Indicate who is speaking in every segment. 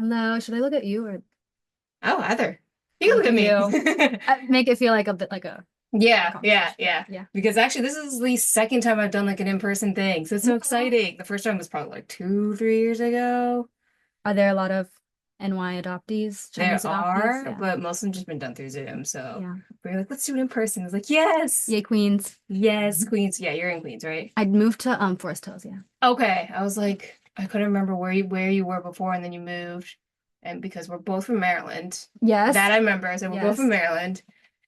Speaker 1: Hello, should I look at you or
Speaker 2: Oh, either. You can
Speaker 1: look
Speaker 2: look
Speaker 1: at
Speaker 2: at
Speaker 1: you?
Speaker 2: me.
Speaker 1: Make it feel like a bit like a
Speaker 2: Yeah, yeah,
Speaker 1: conversation.
Speaker 2: yeah.
Speaker 1: Yeah.
Speaker 2: Because actually, this is the second time I've done like an in-person thing, so it's so
Speaker 1: Mhm.
Speaker 2: exciting. The first time was probably like 2, 3 years ago.
Speaker 1: Are there a lot of NY adoptees, Chinese
Speaker 2: There
Speaker 1: adoptees?
Speaker 2: are,
Speaker 1: Yeah.
Speaker 2: but most of them just been done through Zoom. So
Speaker 1: Yeah.
Speaker 2: we're like, let's do it in person. I was like, yes,
Speaker 1: Yay, Queens.
Speaker 2: yes, Queens. Yeah, you're in Queens, right?
Speaker 1: I'd moved to Forest Hills, yeah.
Speaker 2: Okay. I was like, I couldn't remember where you were before, and then you moved, and because we're both from Maryland, that
Speaker 1: Yes.
Speaker 2: I remember. I said we're both from
Speaker 1: Yes.
Speaker 2: Maryland,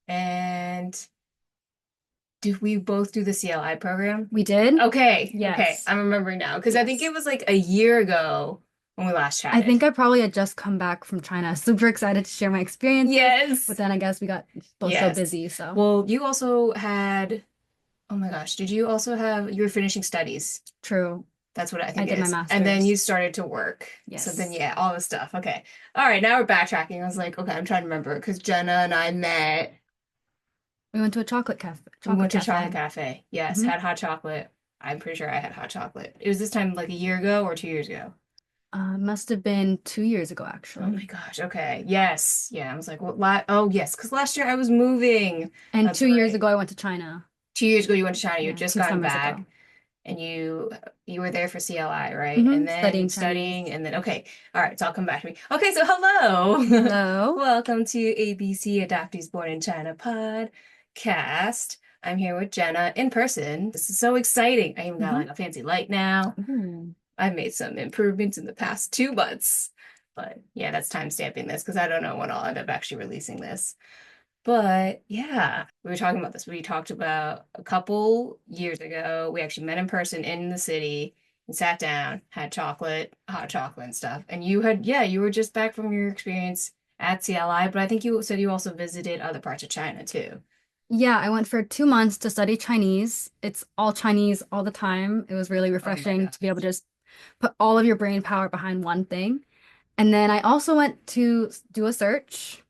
Speaker 2: and did we both do the CLI program?
Speaker 1: We did?
Speaker 2: Okay, okay.
Speaker 1: Yes.
Speaker 2: I'm remembering now because I think it
Speaker 1: Yes.
Speaker 2: was like a year ago when we last
Speaker 1: I
Speaker 2: chatted.
Speaker 1: think I probably had just come back from China. Super excited to share my experiences, but
Speaker 2: Yes.
Speaker 1: then I guess we got both so
Speaker 2: Yes.
Speaker 1: busy, so
Speaker 2: Well, you also had, oh my gosh, did you also have, you were finishing studies?
Speaker 1: true.
Speaker 2: That's what I
Speaker 1: I
Speaker 2: think it
Speaker 1: did my
Speaker 2: is. And then you
Speaker 1: master's.
Speaker 2: started to work. So then,
Speaker 1: Yes.
Speaker 2: yeah, all this stuff. Okay. All right, now we're backtracking. I was like, okay, I'm trying to remember because Jenna and I met.
Speaker 1: We went to a chocolate cafe.
Speaker 2: We
Speaker 1: Chocolate
Speaker 2: went to Chocolate
Speaker 1: cafe.
Speaker 2: Cafe. Yes,
Speaker 1: Hmm.
Speaker 2: had hot chocolate. I'm pretty sure I had hot chocolate. It was this time like a year ago or 2 years ago.
Speaker 1: Must have been 2 years ago,
Speaker 2: Oh my
Speaker 1: actually.
Speaker 2: gosh. Okay. Yes. Yeah. I was like, what? Oh, yes. Because last year I was moving.
Speaker 1: And
Speaker 2: That's
Speaker 1: 2 years
Speaker 2: right.
Speaker 1: aho, I went to China.
Speaker 2: 2 years ago you went to China. You had
Speaker 1: Yeah,
Speaker 2: just
Speaker 1: two
Speaker 2: gotten
Speaker 1: summers
Speaker 2: back,
Speaker 1: ago.
Speaker 2: and you were there for CLI, right? And then
Speaker 1: Studying Chinese.
Speaker 2: studying, and then okay. All right. So I'll come back to me. Okay. So hello.
Speaker 1: Hello.
Speaker 2: Welcome to ABC Adoptees Born in China podcast. I'm here with Jenna in person. This is so exciting. I even got
Speaker 1: Hmm.
Speaker 2: like a fancy light now.
Speaker 1: Ooh.
Speaker 2: I've made some improvements in the past 2 months. But yeah, that's time stamping this because I don't know when I'll end up actually releasing this. But yeah, we were talking about this. We talked about a couple years ago. We actually met in person in the city and sat down, had chocolate, hot chocolate and stuff. And you had, yeah, you were just back from your experience at CLI, but I think you said you also visited other parts of China too.
Speaker 1: Yeah, I went for 2 months to study Chinese. It's all Chinese all the time. It was really
Speaker 2: Oh my
Speaker 1: refreshing
Speaker 2: God.
Speaker 1: to be able to just put all of your brain power behind one thing. And then I also went to do a search.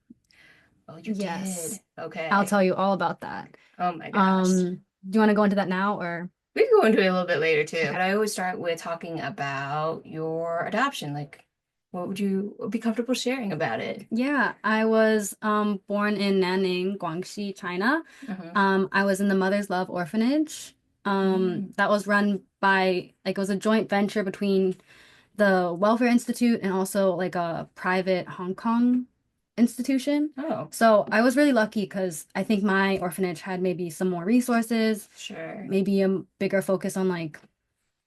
Speaker 2: Oh, you
Speaker 1: Yes,
Speaker 2: did.
Speaker 1: I'll
Speaker 2: Okay.
Speaker 1: tell you all about that.
Speaker 2: Oh my gosh.
Speaker 1: Do you want to go into that now or?
Speaker 2: We can go into it a little bit later too.
Speaker 1: Okay.
Speaker 2: But I always start with talking about your adoption. Like, what would you be comfortable sharing about it?
Speaker 1: Yeah, I was born in Nanning, Guangxi, China.
Speaker 2: Uh-huh.
Speaker 1: I was in the Mother's Love Orphanage.
Speaker 2: Mm.
Speaker 1: That was run by like it was a joint venture between the Welfare Institute and also like a private Hong Kong institution.
Speaker 2: Oh,
Speaker 1: So I was really lucky because I think my orphanage had maybe some more resources,
Speaker 2: sure.
Speaker 1: maybe a bigger focus on like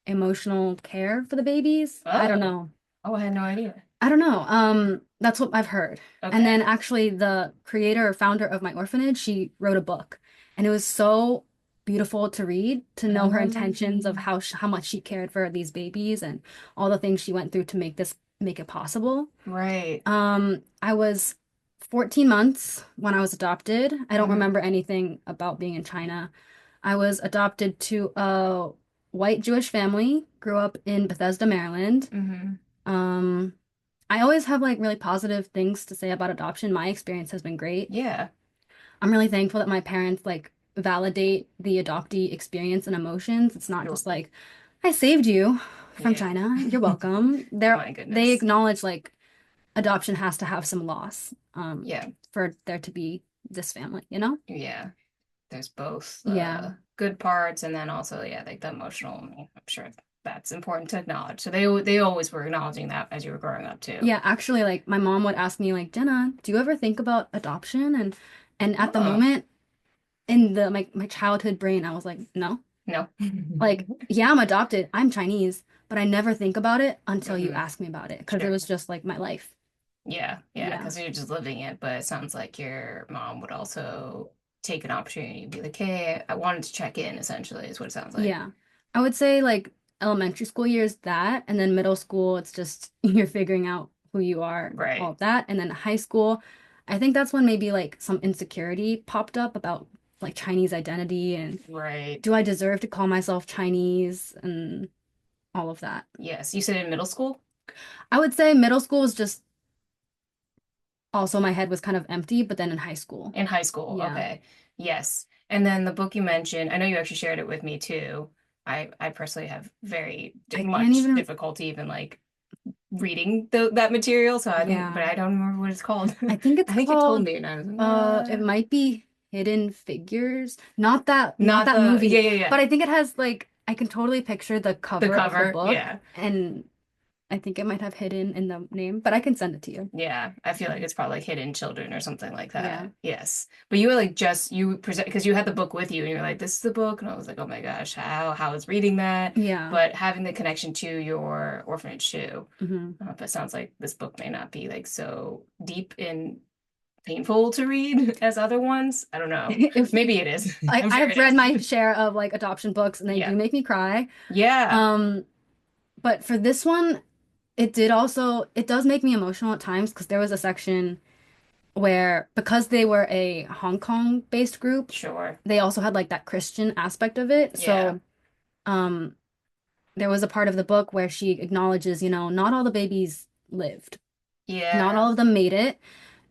Speaker 1: emotional care for the babies. I don't
Speaker 2: Oh.
Speaker 1: know.
Speaker 2: Oh, I had no idea.
Speaker 1: I don't know. That's what I've heard. And then
Speaker 2: Okay.
Speaker 1: actually the creator or founder of my orphanage, she wrote a book. And it was so beautiful to read, to know her intentions of
Speaker 2: Um,
Speaker 1: how much she cared for these babies and all the things she went through to make it possible.
Speaker 2: right.
Speaker 1: I was 14 months when I was adopted. I don't
Speaker 2: Mm-hmm.
Speaker 1: remember anything about being in China. I was adopted to a white Jewish family, grew up in Bethesda, Maryland.
Speaker 2: Mm-hmm.
Speaker 1: Um, I always have like really positive things to say about adoption. My experience has been great.
Speaker 2: Yeah.
Speaker 1: I'm really thankful that my parents like validate the adoptee experience and emotions. It's not
Speaker 2: You're,
Speaker 1: just like, I saved you from
Speaker 2: yeah.
Speaker 1: China. You're welcome.
Speaker 2: My
Speaker 1: They
Speaker 2: goodness.
Speaker 1: acknowledge like adoption has to have some loss,
Speaker 2: Yeah.
Speaker 1: for there to be this family, you know?
Speaker 2: Yeah. There's both
Speaker 1: Yeah.
Speaker 2: good parts and then also, yeah, like the emotional. I mean, I'm sure that's important to acknowledge. So they always were acknowledging that as you were growing up too.
Speaker 1: Yeah, actually like my mom would ask me like, Jenna, do you ever think about adoption? And at the
Speaker 2: Oh,
Speaker 1: moment in the my childhood brain, I was like, no.
Speaker 2: no.
Speaker 1: Like, yeah, I'm adopted. I'm Chinese, but I never think about it until you
Speaker 2: Hmm.
Speaker 1: ask me about it because it
Speaker 2: Sure.
Speaker 1: was just like my life.
Speaker 2: Yeah, yeah,
Speaker 1: Yeah.
Speaker 2: because you're just living it, but it sounds like your mom would also take an opportunity to be like, hey, I wanted to check in, essentially, is what it sounds like.
Speaker 1: Yeah. I would say like elementary school years that, and then middle school, it's just you're figuring out who you are, all
Speaker 2: Right,
Speaker 1: of that. And then high school, I think that's when maybe like some insecurity popped up about like Chinese identity and
Speaker 2: right.
Speaker 1: do I deserve to call myself Chinese and all of that.
Speaker 2: Yes, you said in middle school?
Speaker 1: I would say middle school was just also my head was kind of empty, but then in high school.
Speaker 2: In high school,
Speaker 1: Yeah.
Speaker 2: okay. Yes. And then the book you mentioned, I know you actually shared it with me too. I personally have very
Speaker 1: I can't
Speaker 2: much
Speaker 1: even
Speaker 2: difficulty even like reading that material. So I think, but
Speaker 1: Yeah.
Speaker 2: I don't remember what it's called.
Speaker 1: I think it's
Speaker 2: I think you told
Speaker 1: called
Speaker 2: me, and I was like,
Speaker 1: it might be Hidden Figures. Not
Speaker 2: not
Speaker 1: that
Speaker 2: the,
Speaker 1: movie,
Speaker 2: yeah, yeah, yeah.
Speaker 1: but I think it has like I can totally picture the
Speaker 2: The
Speaker 1: cover of the
Speaker 2: cover,
Speaker 1: book
Speaker 2: yeah.
Speaker 1: and I think it might have hidden in the name, but I can send it to you.
Speaker 2: Yeah, I feel like it's probably like Hidden Children or something like
Speaker 1: Yeah.
Speaker 2: that. Yes. But you were like just you present because you had the book with you and you're like, this is the book. And I was like, oh my gosh, how is reading that?
Speaker 1: Yeah.
Speaker 2: But having the connection to your orphanage too.
Speaker 1: Hmm.
Speaker 2: But sounds like this book may not be like so deep and painful to read as other ones. I don't know.
Speaker 1: If
Speaker 2: Maybe it is. I'm
Speaker 1: I
Speaker 2: sure
Speaker 1: have
Speaker 2: it
Speaker 1: read
Speaker 2: is.
Speaker 1: my share of like adoption books and they do
Speaker 2: Yeah.
Speaker 1: make me cry.
Speaker 2: Yeah.
Speaker 1: Um, but for this one, it does make me emotional at times because there was a section where because they were a Hong Kong based group,
Speaker 2: Sure.
Speaker 1: they also had like that Christian aspect of it.
Speaker 2: Yeah.
Speaker 1: So, um, there was a part of the book where she acknowledges, not all the babies lived. Not
Speaker 2: Yeah.
Speaker 1: all of them made it.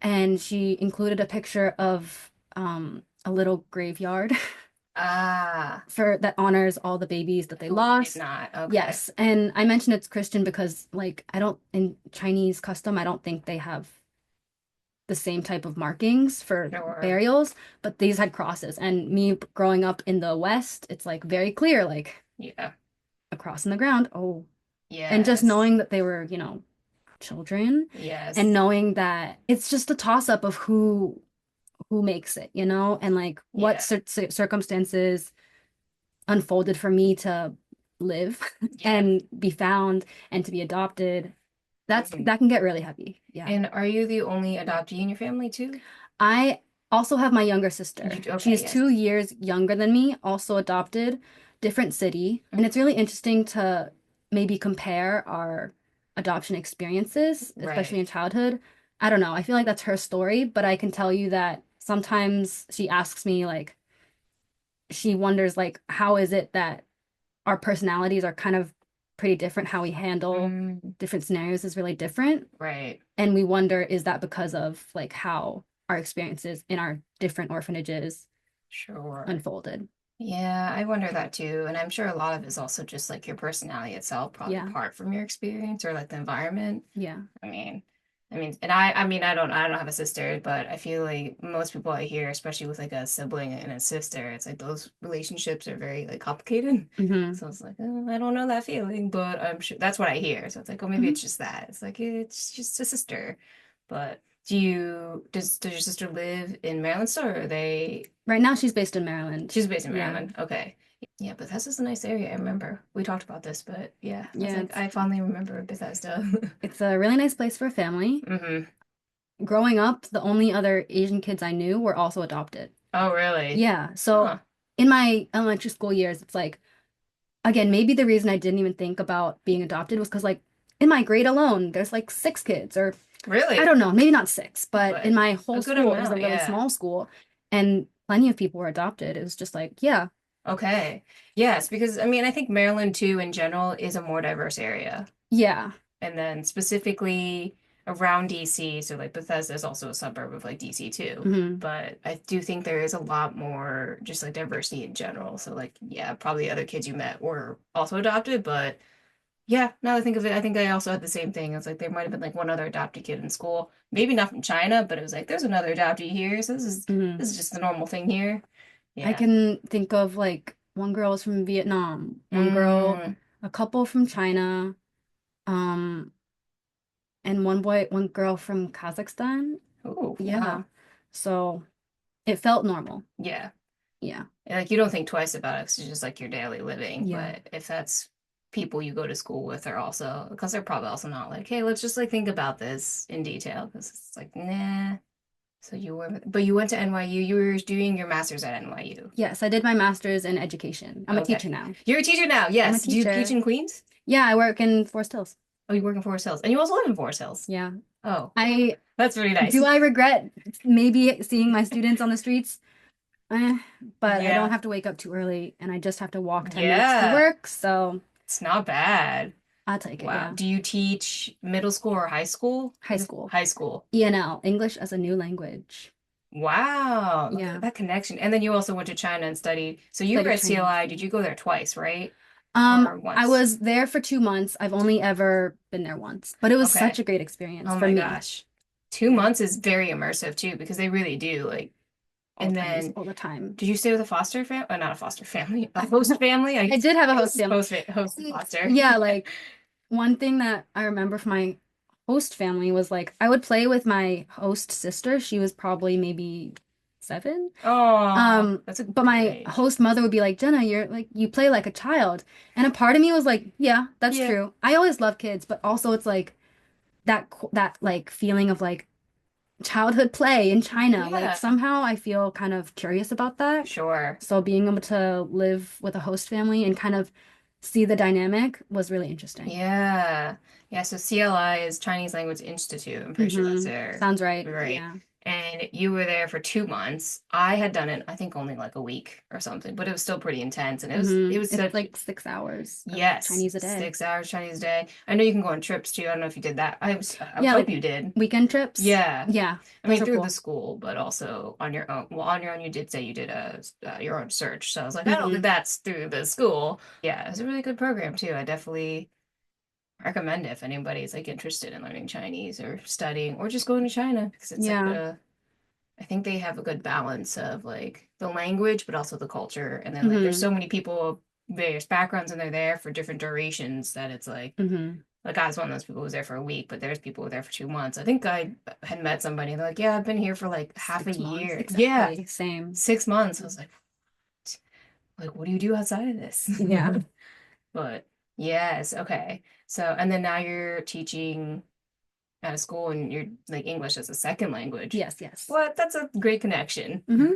Speaker 1: And she included a picture of a little graveyard
Speaker 2: Ah.
Speaker 1: for that honors all the babies that they
Speaker 2: Who did
Speaker 1: lost.
Speaker 2: not? Okay.
Speaker 1: Yes, and I mentioned it's Christian because like I don't in Chinese custom, I don't think they have the same type of markings for
Speaker 2: Sure.
Speaker 1: burials, but these had crosses. And me growing up in the West, it's like very clear, like
Speaker 2: Yeah.
Speaker 1: a cross in the ground. Oh, and just
Speaker 2: Yes.
Speaker 1: knowing that they were, children and
Speaker 2: Yes.
Speaker 1: knowing that it's just a toss up of who makes it, and like what
Speaker 2: Yeah.
Speaker 1: circumstances unfolded for me to live
Speaker 2: Yeah.
Speaker 1: and be found and to be adopted.
Speaker 2: Mhm.
Speaker 1: That can get really heavy. Yeah.
Speaker 2: And are you the only adoptee in your family too?
Speaker 1: I also have my younger sister.
Speaker 2: Okay,
Speaker 1: She's
Speaker 2: yes.
Speaker 1: 2 years younger than me, also adopted, different city. And
Speaker 2: Mhm.
Speaker 1: it's really interesting to maybe compare our adoption experiences, especially
Speaker 2: Right.
Speaker 1: in childhood. I don't know. I feel like that's her story, but I can tell you that sometimes she asks me, like, she wonders, like, how is it that our personalities are kind of pretty different? How we handle
Speaker 2: Mm,
Speaker 1: different scenarios is really different.
Speaker 2: right.
Speaker 1: And we wonder, is that because of like how our experiences in our different orphanages
Speaker 2: Sure.
Speaker 1: unfolded?
Speaker 2: Yeah, I wonder that too. And I'm sure a lot of it is also just like your personality itself, probably
Speaker 1: Yeah,
Speaker 2: apart from your experience or like the environment.
Speaker 1: yeah.
Speaker 2: I mean, and I mean, I don't have a sister, but I feel like most people I hear, especially with like a sibling and a sister, it's like those relationships are very like complicated.
Speaker 1: Hmm.
Speaker 2: So it's like, oh, I don't know that feeling, but I'm sure that's what I hear. So it's like, oh, maybe
Speaker 1: Hmm.
Speaker 2: it's just that. It's like it's just a sister. But does your sister live in Maryland still, or are they?
Speaker 1: Right now she's based in Maryland.
Speaker 2: She's based in
Speaker 1: Yeah.
Speaker 2: Maryland. Okay. Yeah, Bethesda's a nice area. I remember we talked about this, but yeah, I was
Speaker 1: Yeah,
Speaker 2: like, I fondly remember Bethesda.
Speaker 1: it's a really nice place for a family.
Speaker 2: hmm
Speaker 1: Growing up, the only other Asian kids I knew were also adopted.
Speaker 2: Oh, really?
Speaker 1: Yeah. So
Speaker 2: Huh.
Speaker 1: in my elementary school years, it's like, again, maybe the reason I didn't even think about being adopted was because like in my grade alone, there's like 6 kids or I
Speaker 2: Really?
Speaker 1: don't know, maybe not six, but in
Speaker 2: But
Speaker 1: my
Speaker 2: a
Speaker 1: whole
Speaker 2: good
Speaker 1: school, it was a
Speaker 2: amount,
Speaker 1: really
Speaker 2: yeah.
Speaker 1: small school, and plenty of people were adopted. It was just like, yeah,
Speaker 2: Okay. Yes, because I mean, I think Maryland too in general is a more diverse area.
Speaker 1: yeah,
Speaker 2: And then specifically around DC, so like Bethesda is also a suburb of like DC too.
Speaker 1: hmm,
Speaker 2: But I do think there is a lot more just like diversity in general. So like yeah, probably other kids you met were also adopted, but yeah, now that I think of it, I think I also had the same thing. It's like there might have been like one other adopted kid in school. Maybe not from China, but it was like there's another adoptee here, so
Speaker 1: hmm.
Speaker 2: this is just the normal thing here.
Speaker 1: I
Speaker 2: Yeah.
Speaker 1: can think of like one girl was from Vietnam, one girl,
Speaker 2: Mm.
Speaker 1: a couple from China, um, and one girl from Kazakhstan.
Speaker 2: Oh,
Speaker 1: Yeah,
Speaker 2: wow.
Speaker 1: so it felt normal.
Speaker 2: Yeah.
Speaker 1: Yeah,
Speaker 2: And, like you don't think twice about it 'cause it's just like your daily living.
Speaker 1: yeah.
Speaker 2: But if that's people you go to school with are also because they're probably also not like, hey, let's just like think about this in detail because it's like, nah. So you were, but you went to NYU. You were doing your master's at NYU.
Speaker 1: Yes, I did my master's in education. I'm a
Speaker 2: Okay.
Speaker 1: teacher now.
Speaker 2: You're a teacher now.
Speaker 1: I'm a
Speaker 2: Yes. Do you teach
Speaker 1: teacher.
Speaker 2: in Queens?
Speaker 1: Yeah, I work in Forest Hills.
Speaker 2: Oh, you work in Forest Hills. And you also live in Forest Hills.
Speaker 1: Yeah.
Speaker 2: Oh,
Speaker 1: I
Speaker 2: that's really nice.
Speaker 1: Do I regret maybe seeing my students on the streets? Eh, but I don't
Speaker 2: Yeah.
Speaker 1: have to wake up too early and I just have to walk 10 minutes to
Speaker 2: Yeah.
Speaker 1: work, so
Speaker 2: It's not bad.
Speaker 1: I'll take it,
Speaker 2: Wow.
Speaker 1: yeah.
Speaker 2: Do you teach middle school or high school?
Speaker 1: High school.
Speaker 2: High school.
Speaker 1: ENL, English as a new language.
Speaker 2: Wow. Look at
Speaker 1: Yeah.
Speaker 2: that connection. And then you also went to China and studied. So you were
Speaker 1: Studied
Speaker 2: at
Speaker 1: Chinese.
Speaker 2: CLI. Did you go there twice, right? or
Speaker 1: I
Speaker 2: once?
Speaker 1: was there for 2 months. I've only ever been there once, but it was such
Speaker 2: Okay.
Speaker 1: a great experience
Speaker 2: Oh
Speaker 1: for
Speaker 2: my
Speaker 1: me.
Speaker 2: gosh. Two
Speaker 1: Yeah,
Speaker 2: months is very immersive too, because they really do like.
Speaker 1: all
Speaker 2: And
Speaker 1: times,
Speaker 2: then,
Speaker 1: all the time.
Speaker 2: did you stay with a foster family? Not a foster family, a host family.
Speaker 1: I did have a
Speaker 2: I
Speaker 1: host
Speaker 2: guess
Speaker 1: family.
Speaker 2: host and foster.
Speaker 1: Yeah, like one thing that I remember from my host family was like I would play with my host sister. She was probably maybe 7.
Speaker 2: Oh, that's a
Speaker 1: But
Speaker 2: great
Speaker 1: my
Speaker 2: age.
Speaker 1: host mother would be like, Jenna, you're like you play like a child. And a part of me was like, yeah, that's
Speaker 2: Yeah,
Speaker 1: true. I always love kids, but also it's like that like feeling of like childhood play in China. Like
Speaker 2: yeah,
Speaker 1: somehow I feel kind of curious about that.
Speaker 2: sure.
Speaker 1: So being able to live with a host family and kind of see the dynamic was really interesting.
Speaker 2: Yeah. Yeah, so CLI is Chinese Language Institute. I'm pretty sure that's their
Speaker 1: Sounds right.
Speaker 2: right.
Speaker 1: Yeah.
Speaker 2: And you were there for 2 months. I had done it, I think only like a week or something, but it was still pretty intense. And it was
Speaker 1: It's
Speaker 2: such
Speaker 1: like 6 hours of
Speaker 2: yes,
Speaker 1: Chinese a day.
Speaker 2: 6 hours Chinese day. I know you can go on trips too. I don't know if you did that. I would
Speaker 1: Yeah,
Speaker 2: hope
Speaker 1: like
Speaker 2: you did.
Speaker 1: weekend trips.
Speaker 2: Yeah.
Speaker 1: Yeah,
Speaker 2: I
Speaker 1: those
Speaker 2: mean,
Speaker 1: are
Speaker 2: through the
Speaker 1: cool.
Speaker 2: school, but also on your own. Well, on your own, you did say you did your own search. So I was like, I don't think
Speaker 1: hmm
Speaker 2: that's through the school. Yeah, it was a really good program too. I definitely recommend it if anybody's like interested in learning Chinese or studying or just going to China because it's such
Speaker 1: Yeah.
Speaker 2: a, I think they have a good balance of like the language, but also the culture. And then like there's
Speaker 1: hmm
Speaker 2: so many people of various backgrounds and they're there for different durations that it's
Speaker 1: hmm
Speaker 2: like I was one of those people who was there for a week, but there's people who were there for 2 months. I think I had met somebody and they're like, yeah, I've been here for like half a
Speaker 1: 6 months.
Speaker 2: year. Yeah,
Speaker 1: Exactly. Same.
Speaker 2: 6 months. I was like, what do you do outside of this?
Speaker 1: Yeah.
Speaker 2: But yes, okay. So, and then now you're teaching at a school and you're like English as a second language.
Speaker 1: Yes, yes.
Speaker 2: What? That's a great connection.
Speaker 1: hmm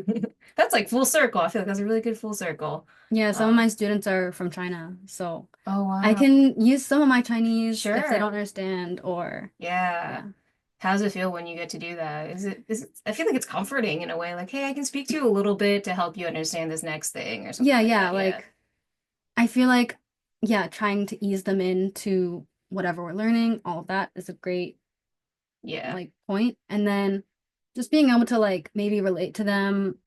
Speaker 2: That's like full circle. I feel like that's a really good full circle.
Speaker 1: Yeah, some of
Speaker 2: Uh,
Speaker 1: my students are from China, so
Speaker 2: oh
Speaker 1: I
Speaker 2: wow.
Speaker 1: can use some of my Chinese if they don't
Speaker 2: Sure.
Speaker 1: understand or
Speaker 2: Yeah.
Speaker 1: yeah.
Speaker 2: How does it feel when you get to do that? I feel like it's comforting in a way, like, hey, I can speak to you a little bit to help you understand this next thing or something
Speaker 1: Yeah,
Speaker 2: like
Speaker 1: yeah,
Speaker 2: that. Yeah.
Speaker 1: like I feel like yeah, trying to ease them into whatever we're learning, all of that is a great
Speaker 2: Yeah.
Speaker 1: like point. And then just being able to like maybe relate to them.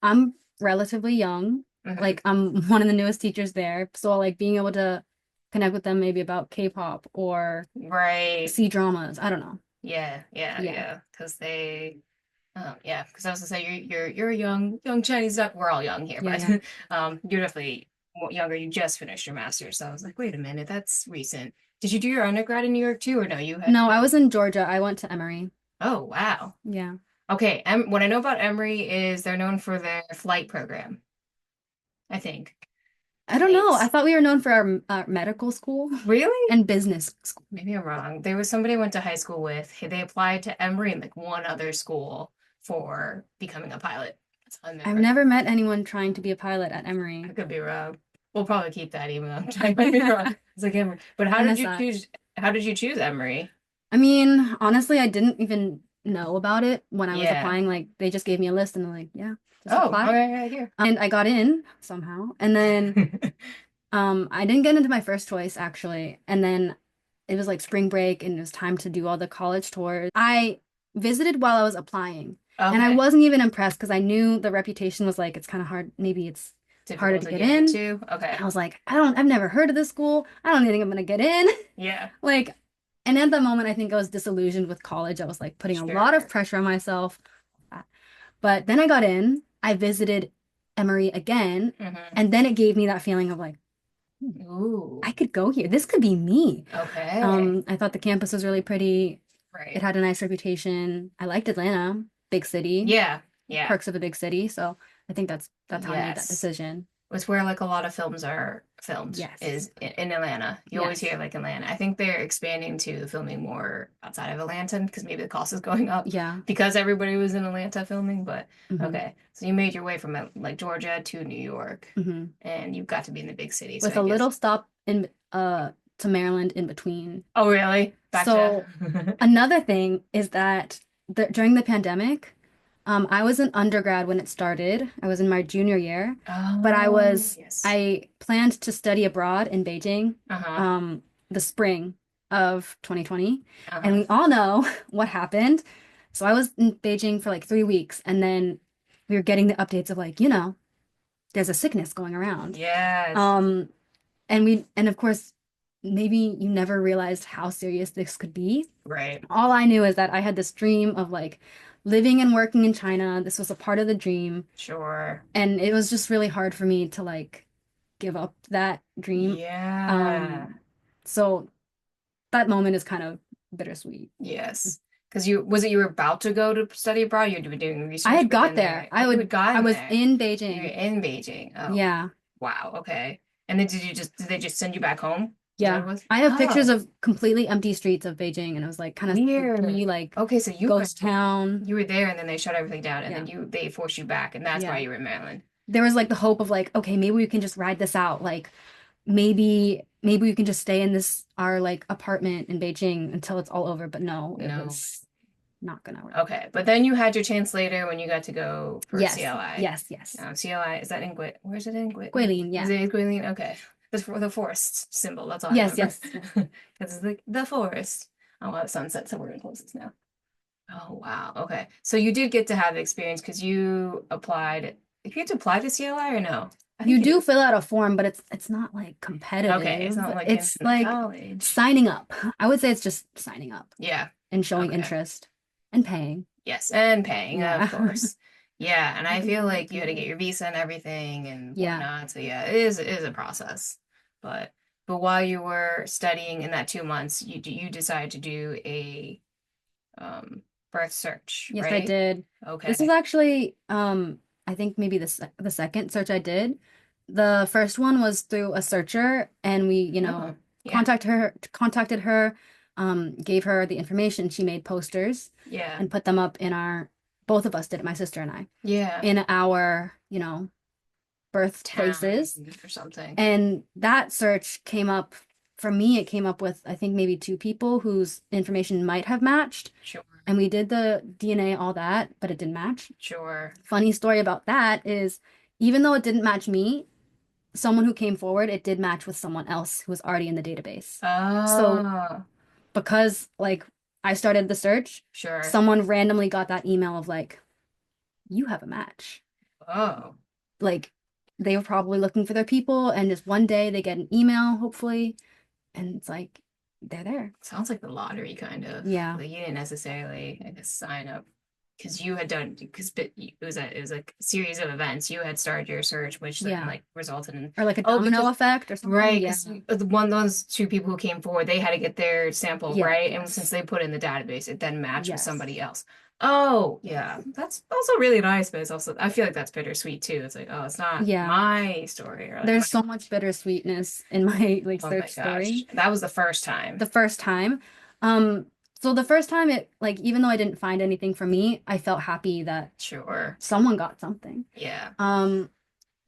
Speaker 1: I'm relatively young.
Speaker 2: Hmm.
Speaker 1: Like I'm one of the newest teachers there. So like being able to connect with them maybe about K-pop or
Speaker 2: Right.
Speaker 1: C dramas. I don't know.
Speaker 2: Yeah, yeah,
Speaker 1: Yeah.
Speaker 2: yeah. Because yeah. Because I was gonna say you're a young Chinese. We're all young here,
Speaker 1: Yeah,
Speaker 2: but
Speaker 1: yeah.
Speaker 2: you're definitely younger. You just finished your master's, so I was like, wait a minute, that's recent. Did you do your undergrad in New York too, or no? You had
Speaker 1: No, I
Speaker 2: to.
Speaker 1: was in Georgia. I went to Emory.
Speaker 2: Oh, wow.
Speaker 1: Yeah.
Speaker 2: Okay. What I know about Emory is they're known for their flight program, I think.
Speaker 1: I don't know. I
Speaker 2: Flights.
Speaker 1: thought we were known for our medical school
Speaker 2: Really?
Speaker 1: and business school.
Speaker 2: Maybe I'm wrong. There was somebody I went to high school with. They applied to Emory and like one other school for becoming a pilot. That's all I
Speaker 1: I've
Speaker 2: remember.
Speaker 1: never met anyone trying to be a pilot at
Speaker 2: I
Speaker 1: Emory.
Speaker 2: could be wrong. We'll probably keep that even though I might be wrong. It's like Emory. But
Speaker 1: NSI.
Speaker 2: how did you choose Emory?
Speaker 1: I mean, honestly, I didn't even know about it when I was
Speaker 2: Yeah.
Speaker 1: applying. Like, they just gave me a list and they're like, yeah, just
Speaker 2: Oh,
Speaker 1: apply.
Speaker 2: okay, right here.
Speaker 1: And I got in somehow. And then I didn't get into my first choice actually. And then it was like spring break and it was time to do all the college tours. I visited while I was applying. And I
Speaker 2: Okay.
Speaker 1: wasn't even impressed because I knew the reputation was like it's kind of hard. Maybe it's harder
Speaker 2: Difficult
Speaker 1: to
Speaker 2: to
Speaker 1: get
Speaker 2: get
Speaker 1: in.
Speaker 2: into.
Speaker 1: And
Speaker 2: Okay.
Speaker 1: I was like, I've never heard of this school. I don't think I'm gonna get in.
Speaker 2: Yeah.
Speaker 1: Like, and at the moment I think I was disillusioned with college. I was like putting a lot of
Speaker 2: Sure.
Speaker 1: pressure on myself. But then I got in, I visited Emory again,
Speaker 2: Hmm.
Speaker 1: and then it gave me that feeling of like, I
Speaker 2: Ooh.
Speaker 1: could go here. This could be me.
Speaker 2: Okay.
Speaker 1: I thought the campus was really pretty. It
Speaker 2: Right.
Speaker 1: had a nice reputation. I liked Atlanta, big city,
Speaker 2: Yeah. Yeah.
Speaker 1: perks of a big city. So I think that's how I made that
Speaker 2: Yes.
Speaker 1: decision.
Speaker 2: It's where like a lot of films are filmed
Speaker 1: Yes.
Speaker 2: is in Atlanta. You always
Speaker 1: Yes.
Speaker 2: hear like Atlanta. I think they're expanding to filming more outside of Atlanta because maybe the cost is going up
Speaker 1: Yeah.
Speaker 2: because everybody was in Atlanta filming. But
Speaker 1: hmm
Speaker 2: okay, so you made your way from like Georgia to New York,
Speaker 1: hmm
Speaker 2: and you got to be in the big city. So
Speaker 1: With
Speaker 2: I
Speaker 1: a
Speaker 2: guess.
Speaker 1: little stop in to Maryland in between.
Speaker 2: Oh, really? Back to.
Speaker 1: So another thing is that during the pandemic, I was an undergrad when it started. I was in my junior year, but
Speaker 2: Oh, yes.
Speaker 1: I planned to study abroad in Beijing,
Speaker 2: Uh-huh.
Speaker 1: um, the spring of 2020. And
Speaker 2: Uh-huh.
Speaker 1: we all know what happened. So I was in Beijing for like 3 weeks, and then we were getting the updates of like, there's a sickness going around.
Speaker 2: Yes.
Speaker 1: Um, and of course, maybe you never realized how serious this could be.
Speaker 2: Right.
Speaker 1: All I knew is that I had this dream of like living and working in China. This was a part of the dream,
Speaker 2: Sure.
Speaker 1: and it was just really hard for me to like give up that dream.
Speaker 2: Yeah.
Speaker 1: Um, so that moment is kind of bittersweet.
Speaker 2: Yes. Because you were about to go to study abroad, you'd been doing
Speaker 1: I
Speaker 2: research,
Speaker 1: had
Speaker 2: but
Speaker 1: got
Speaker 2: then
Speaker 1: there.
Speaker 2: oh, you had
Speaker 1: I
Speaker 2: gotten
Speaker 1: was
Speaker 2: there.
Speaker 1: in
Speaker 2: You're
Speaker 1: Beijing.
Speaker 2: in Beijing. Oh,
Speaker 1: Yeah.
Speaker 2: wow. Okay. And then did they just send you back home? Is that what
Speaker 1: Yeah.
Speaker 2: it was?
Speaker 1: I have pictures
Speaker 2: Oh,
Speaker 1: of completely empty streets of Beijing, and it was like kind of
Speaker 2: weird.
Speaker 1: spooky, like
Speaker 2: Okay, so
Speaker 1: ghost town.
Speaker 2: you were there and then they shut everything down and
Speaker 1: Yeah.
Speaker 2: then they forced you back and that's why
Speaker 1: Yeah.
Speaker 2: you were in Maryland.
Speaker 1: There was like the hope of like, okay, maybe we can just ride this out. Like maybe we can just stay in this our like apartment in Beijing until it's all over. But no, it
Speaker 2: No.
Speaker 1: was not gonna work.
Speaker 2: Okay, but then you had your chance later when you got to go for
Speaker 1: Yes.
Speaker 2: CLI.
Speaker 1: Yes. Yes.
Speaker 2: CLI, is that in Where's it in
Speaker 1: Guilin,
Speaker 2: Is
Speaker 1: yeah.
Speaker 2: it in Guilin? Okay. That's for the forest symbol. That's all I
Speaker 1: Yes,
Speaker 2: remember.
Speaker 1: yes, yes.
Speaker 2: Because it's like the forest. Oh, wow, the sunset, so we're gonna close this now. Oh, wow. Okay. So you did get to have the experience because you applied. If you had to apply to CLI or no? I think
Speaker 1: You
Speaker 2: you do.
Speaker 1: do fill out a form, but it's not like
Speaker 2: Okay, it's
Speaker 1: competitive.
Speaker 2: not like in
Speaker 1: It's like
Speaker 2: college.
Speaker 1: signing up. I would say it's just signing up
Speaker 2: Yeah.
Speaker 1: and showing
Speaker 2: Okay.
Speaker 1: interest and paying.
Speaker 2: Yes, and paying, of
Speaker 1: Yeah.
Speaker 2: course. Yeah, and I feel like you had to get your visa and everything and
Speaker 1: Yeah.
Speaker 2: whatnot. So yeah, it is a process. But while you were studying in that 2 months, you decided to do a um birth search,
Speaker 1: Yes, I
Speaker 2: right?
Speaker 1: did. This was
Speaker 2: Okay.
Speaker 1: actually I think maybe the second search I did. The first one was through a searcher and we,
Speaker 2: Oh, yeah.
Speaker 1: contacted her, gave her the information. She made posters
Speaker 2: Yeah.
Speaker 1: and put them up in our both of us did it, my sister and I,
Speaker 2: Yeah.
Speaker 1: in our,
Speaker 2: Town
Speaker 1: birthplaces.
Speaker 2: or something.
Speaker 1: And that search came up, for me, it came up with I think maybe two people whose information might have matched.
Speaker 2: Sure.
Speaker 1: And we did the DNA, all that, but it didn't match.
Speaker 2: Sure.
Speaker 1: Funny story about that is even though it didn't match me, someone who came forward, it did match with someone else who was already in the database. So
Speaker 2: Oh,
Speaker 1: because like I started the search,
Speaker 2: sure.
Speaker 1: someone randomly got that email of like, you have a match.
Speaker 2: Oh,
Speaker 1: Like they were probably looking for their people, and just one day they get an email, hopefully, and it's like they're there.
Speaker 2: sounds like the lottery kind of.
Speaker 1: Yeah.
Speaker 2: Like you didn't necessarily, I guess, sign up because you had done because it was like a series of events. You had started your search, which then
Speaker 1: Yeah.
Speaker 2: like resulted in
Speaker 1: Or like a
Speaker 2: oh
Speaker 1: domino
Speaker 2: because
Speaker 1: effect or something.
Speaker 2: right
Speaker 1: Yeah.
Speaker 2: because the one those two people who came forward they had to get their sample
Speaker 1: Yeah.
Speaker 2: right, and since
Speaker 1: Yes.
Speaker 2: they put in the database, it then matched with
Speaker 1: Yes.
Speaker 2: somebody else. Oh yeah, that's also really nice, but it's also I feel like that's bittersweet too. It's like oh, it's not
Speaker 1: Yeah.
Speaker 2: my story or like my
Speaker 1: There's so much bittersweetness in my like
Speaker 2: oh my
Speaker 1: search
Speaker 2: gosh,
Speaker 1: story.
Speaker 2: that was the first time.
Speaker 1: The first time. Um, so the first time it like even though I didn't find anything for me, I felt happy that
Speaker 2: Sure.
Speaker 1: someone got something.
Speaker 2: Yeah.
Speaker 1: Um,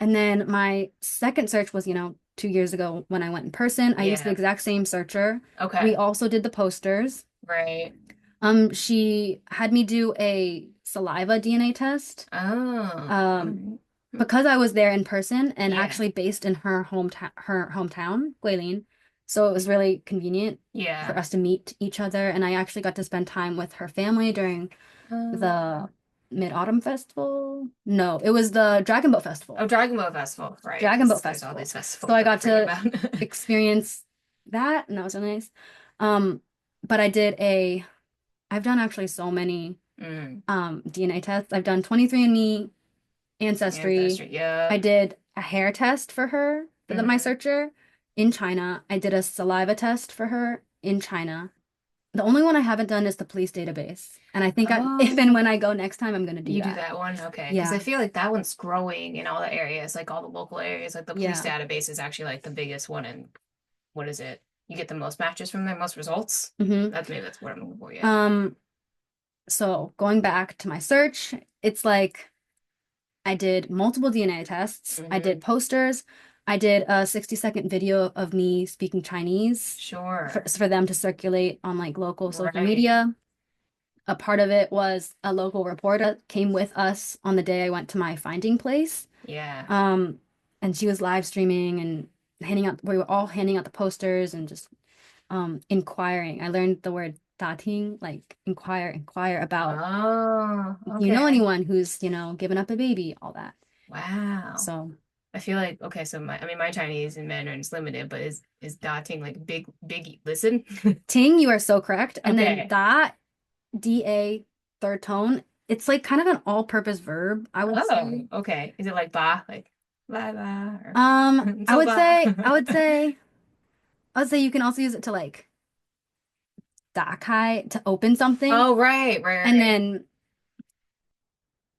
Speaker 1: and then my second search was, 2 years ago when I went in person. I used the
Speaker 2: Yeah.
Speaker 1: exact same searcher. We
Speaker 2: Okay.
Speaker 1: also did the posters.
Speaker 2: Right.
Speaker 1: She had me do a saliva DNA test.
Speaker 2: Oh.
Speaker 1: Um, because I was there in person and
Speaker 2: Yeah.
Speaker 1: actually based in her hometown, Guilin. So it was really convenient for
Speaker 2: Yeah.
Speaker 1: us to meet each other. And I actually got to spend time with her family during
Speaker 2: Oh,
Speaker 1: the Mid-Autumn Festival. No, it was the Dragon Boat
Speaker 2: oh,
Speaker 1: Festival.
Speaker 2: Dragon Boat Festival, right?
Speaker 1: Dragon Boat
Speaker 2: Because there's all
Speaker 1: Festival.
Speaker 2: these
Speaker 1: So
Speaker 2: festivals
Speaker 1: I
Speaker 2: that I
Speaker 1: got
Speaker 2: forget
Speaker 1: to
Speaker 2: about.
Speaker 1: experience that, and that was really nice. But I've done actually so many
Speaker 2: Mm.
Speaker 1: DNA tests. I've done 23andMe, Ancestry.
Speaker 2: Ancestry. Yeah.
Speaker 1: I did a hair test for her, for my
Speaker 2: Hmm.
Speaker 1: searcher in China. I did a saliva test for her in China. The only one I haven't done is the police database. And I think if and when
Speaker 2: Oh,
Speaker 1: I go next time, I'm gonna do
Speaker 2: you do
Speaker 1: that.
Speaker 2: that one? Okay. Because I
Speaker 1: Yeah.
Speaker 2: feel like that one's growing in all the areas, like all the local areas. Like the police
Speaker 1: Yeah.
Speaker 2: database is actually like the biggest one. And what is it? You get the most matches from there, most results.
Speaker 1: hmm
Speaker 2: That's what I'm looking for. Yeah.
Speaker 1: Um, so going back to my search, it's like I did multiple DNA tests. I
Speaker 2: Hmm.
Speaker 1: did posters. I did a 60-second video of me speaking Chinese for,
Speaker 2: Sure.
Speaker 1: for them to circulate on like local social
Speaker 2: Right.
Speaker 1: media. A part of it was a local reporter came with us on the day I went to my finding place.
Speaker 2: Yeah.
Speaker 1: Um, and she was live streaming and we were all handing out the posters and just inquiring. I learned the word dating, like inquire about,
Speaker 2: Oh,
Speaker 1: do you know
Speaker 2: okay.
Speaker 1: anyone who's, given up a baby, all that.
Speaker 2: Wow.
Speaker 1: So
Speaker 2: I feel like okay, so my Chinese and Mandarin is limited, but is da ting like big listen?
Speaker 1: Ting, you are so correct. And then
Speaker 2: Okay.
Speaker 1: da, da, third tone, it's like kind of an all-purpose verb, I would
Speaker 2: Oh,
Speaker 1: say.
Speaker 2: okay. Is it like ba like la la or
Speaker 1: I
Speaker 2: so
Speaker 1: would
Speaker 2: ba?
Speaker 1: say, I would say you can also use it to like dakai to open something.
Speaker 2: Oh, right,
Speaker 1: And
Speaker 2: right.
Speaker 1: then